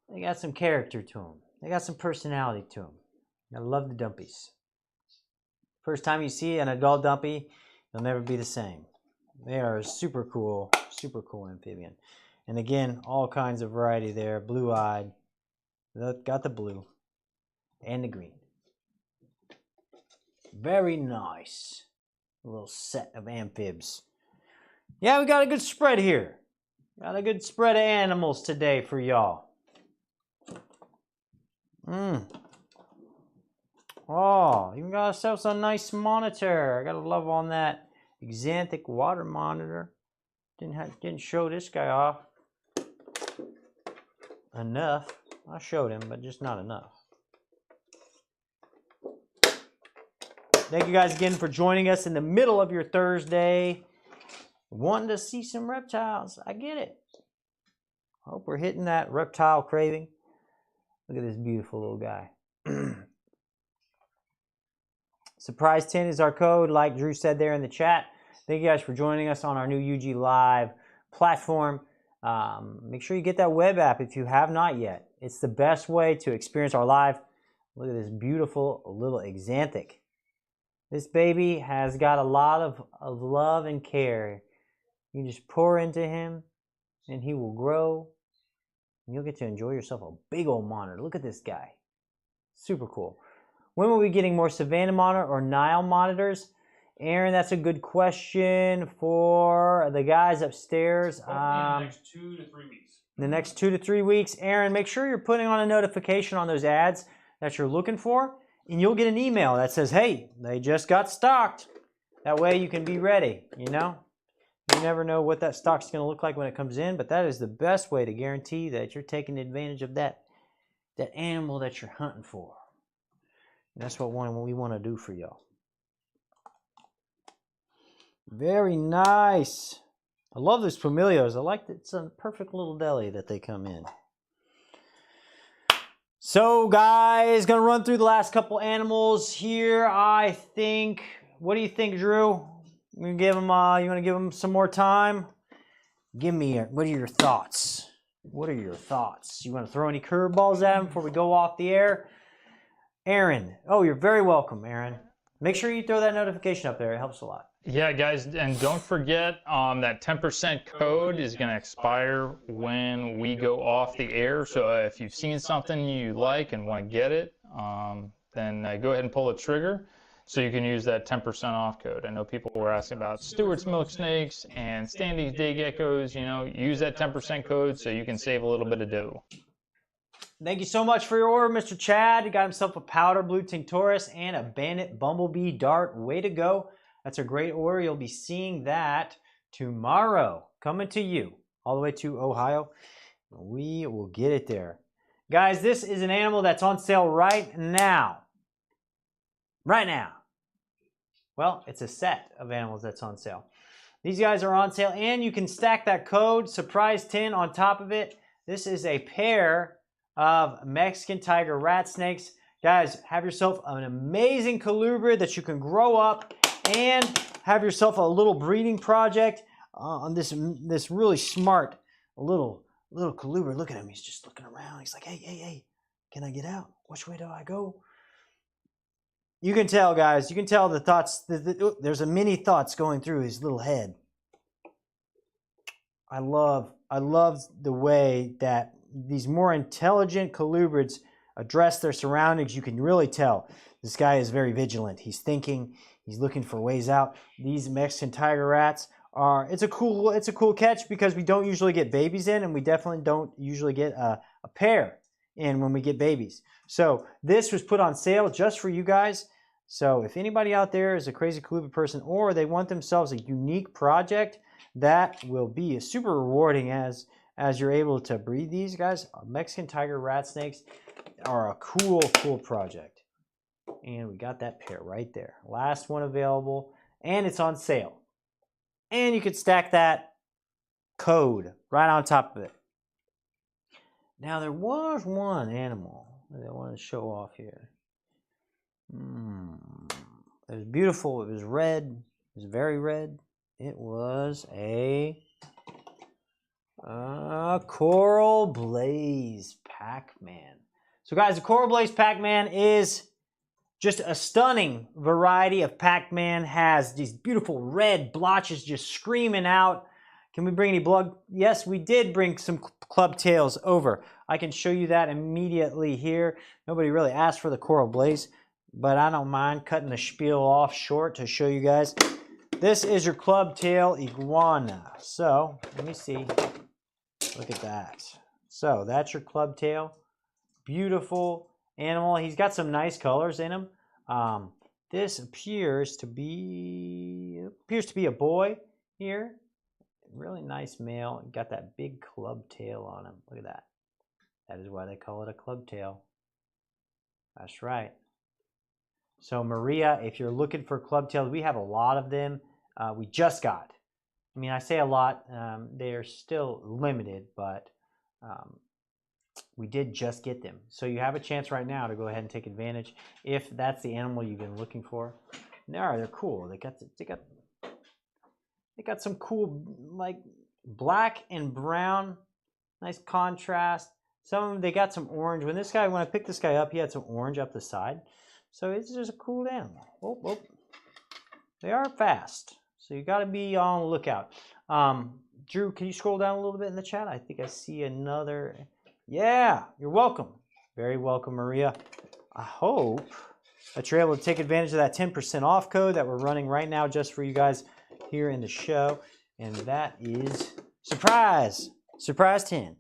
they got some character to them. They got some personality to them. I love the dumpies. First time you see an adult dumpy, they'll never be the same. They are a super cool amphibian. And again, all kinds of variety there. Blue-eyed, Got the blue and the green. Very nice. A little set of amphibs. Yeah, we got a good spread here. Got a good spread of animals today for y'all. Oh, even got ourselves a nice monitor. I got a love on that xanthic water monitor. Didn't show this guy off enough. I showed him, but just not enough. Thank you guys again for joining us in the middle of your Thursday. Wanting to see some reptiles. I get it. Hope we're hitting that reptile craving. Look at this beautiful little guy. Surprise 10 is our code, like Drew said there in the chat. Thank you guys for joining us on our new UG Live platform. Make sure you get that web app if you have not yet. It's the best way to experience our live. Look at this beautiful little xanthic. This baby has got a lot of love and care. You can just pour into him and he will grow. And you'll get to enjoy yourself a big old monitor. Look at this guy. Super cool. When will we be getting more Savannah monitor or Nile monitors? Aaron, that's a good question for the guys upstairs. Hopefully in the next 2 to 3 weeks. The next 2 to 3 weeks. Aaron, make sure you're putting on a notification on those ads that you're looking for, and you'll get an email that says, hey, they just got stocked. That way you can be ready, you know? You never know what that stock's going to look like when it comes in, but that is the best way to guarantee that you're taking advantage of that animal that you're hunting for. And that's what we want to do for y'all. Very nice. I love these familios. I like that it's a perfect little deli that they come in. So guys, gonna run through the last couple animals here. I think, what do you think, Drew? You want to give them some more time? What are your thoughts? What are your thoughts? You want to throw any curveballs at them before we go off the air? Aaron, oh, you're very welcome, Aaron. Make sure you throw that notification up there. It helps a lot. Yeah, guys, and don't forget that 10% code is going to expire when we go off the air. So if you've seen something you like and want to get it, then go ahead and pull the trigger so you can use that 10% off code. I know people were asking about Stewart's milk snakes and Standy's day geckos. You know, use that 10% code so you can save a little bit of dough. Thank you so much for your order, Mr. Chad. He got himself a powder blue Tinctoris and a bandit bumblebee dart. Way to go. That's a great order. You'll be seeing that tomorrow. Coming to you all the way to Ohio. We will get it there. Guys, this is an animal that's on sale right now. Right now. Well, it's a set of animals that's on sale. These guys are on sale, and you can stack that code, surprise 10, on top of it. This is a pair of Mexican tiger rat snakes. Guys, have yourself an amazing colubrid that you can grow up and have yourself a little breeding project on this really smart little colubrid. Look at him. He's just looking around. He's like, hey, can I get out? Which way do I go? You can tell, guys. You can tell the thoughts. There's a many thoughts going through his little head. I love the way that these more intelligent colubrids address their surroundings. You can really tell this guy is very vigilant. He's thinking. He's looking for ways out. These Mexican tiger rats are. It's a cool catch because we don't usually get babies in, and we definitely don't usually get a pair in when we get babies. So this was put on sale just for you guys. So if anybody out there is a crazy colubrid person, or they want themselves a unique project, that will be super rewarding as you're able to breed these guys. Mexican tiger rat snakes are a cool project. And we got that pair right there. Last one available, and it's on sale. And you could stack that code right on top of it. Now there was one animal that I wanted to show off here. It was beautiful. It was red. It was very red. It was a Coral Blaze Pac-Man. So guys, the Coral Blaze Pac-Man is just a stunning variety of Pac-Man. Has these beautiful red blotches just screaming out. Can we bring any blood? Yes, we did bring some club tails over. I can show you that immediately here. Nobody really asked for the coral blaze, but I don't mind cutting the spiel off short to show you guys. This is your club tail iguana. So let me see. Look at that. So that's your club tail. Beautiful animal. He's got some nice colors in him. This appears to be a boy here. Really nice male. Got that big club tail on him. Look at that. That is why they call it a club tail. That's right. So Maria, if you're looking for club tails, we have a lot of them. We just got. I mean, I say a lot. They're still limited, but we did just get them. So you have a chance right now to go ahead and take advantage if that's the animal you've been looking for. They're cool. They got some cool, like, black and brown, nice contrast. Some of them, they got some orange. When I picked this guy up, he had some orange up the side. So it's just a cool animal. Whoop, whoop. They are fast, so you got to be on the lookout. Drew, can you scroll down a little bit in the chat? I think I see another. Yeah, you're welcome. Very welcome, Maria. I hope that you're able to take advantage of that 10% off code that we're running right now just for you guys here in the show. And that is surprise 10.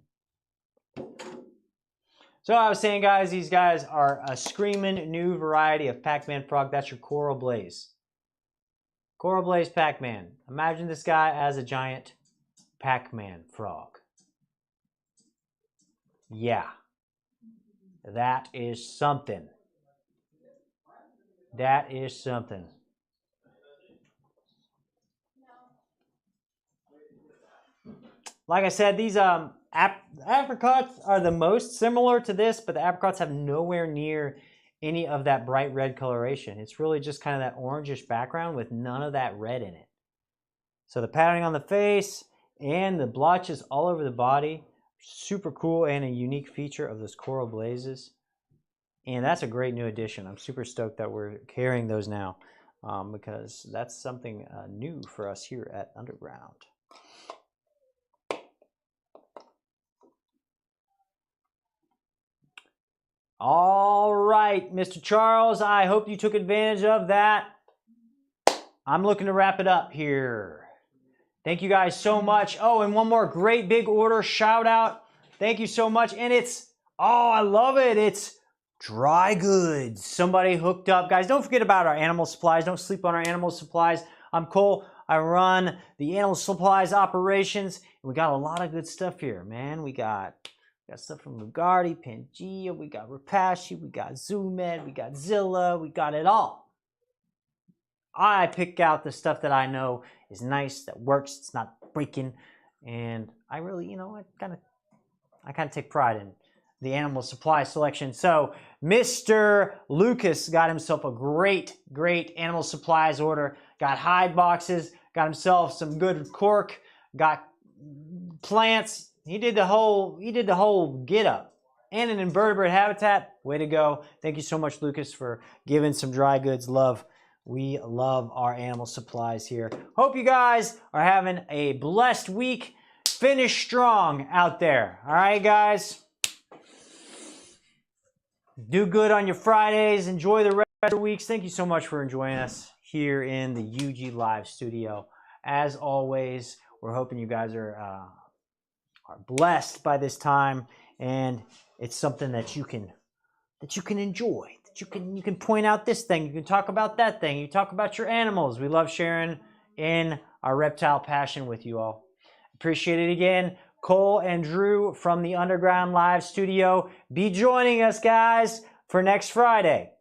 So I was saying, guys, these guys are a screaming new variety of Pac-Man frog. That's your Coral Blaze. Coral Blaze Pac-Man. Imagine this guy as a giant Pac-Man frog. Yeah. That is something. That is something. Like I said, these apricots are the most similar to this, but the apricots have nowhere near any of that bright red coloration. It's really just kind of that orangish background with none of that red in it. So the patterning on the face and the blotches all over the body, super cool and a unique feature of those Coral Blazes. And that's a great new addition. I'm super stoked that we're carrying those now because that's something new for us here at Underground. All right, Mr. Charles, I hope you took advantage of that. I'm looking to wrap it up here. Thank you guys so much. Oh, and one more great big order shout out. Thank you so much. And it's, oh, I love it. It's dry goods. Somebody hooked up. Guys, don't forget about our animal supplies. Don't sleep on our animal supplies. I'm Cole. I run the animal supplies operations. And we got a lot of good stuff here, man. We got stuff from Lugardi, Pangea, we got Rapashi, we got Zoomed, we got Zilla, we got it all. I pick out the stuff that I know is nice, that works, it's not breaking, and I really, I kind of take pride in the animal supply selection. So Mr. Lucas got himself a great animal supplies order, got hide boxes, got himself some good cork, got plants. He did the whole get up and an invertebrate habitat. Way to go. Thank you so much, Lucas, for giving some dry goods love. We love our animal supplies here. Hope you guys are having a blessed week. Finish strong out there. All right, guys. Do good on your Fridays. Enjoy the rest of the weeks. Thank you so much for joining us here in the UG Live studio. As always, we're hoping you guys are blessed by this time, and it's something that you can enjoy, that you can point out this thing, you can talk about that thing, you talk about your animals. We love sharing in our reptile passion with you all. Appreciate it again. Cole and Drew from the Underground Live studio. Be joining us, guys, for next Friday.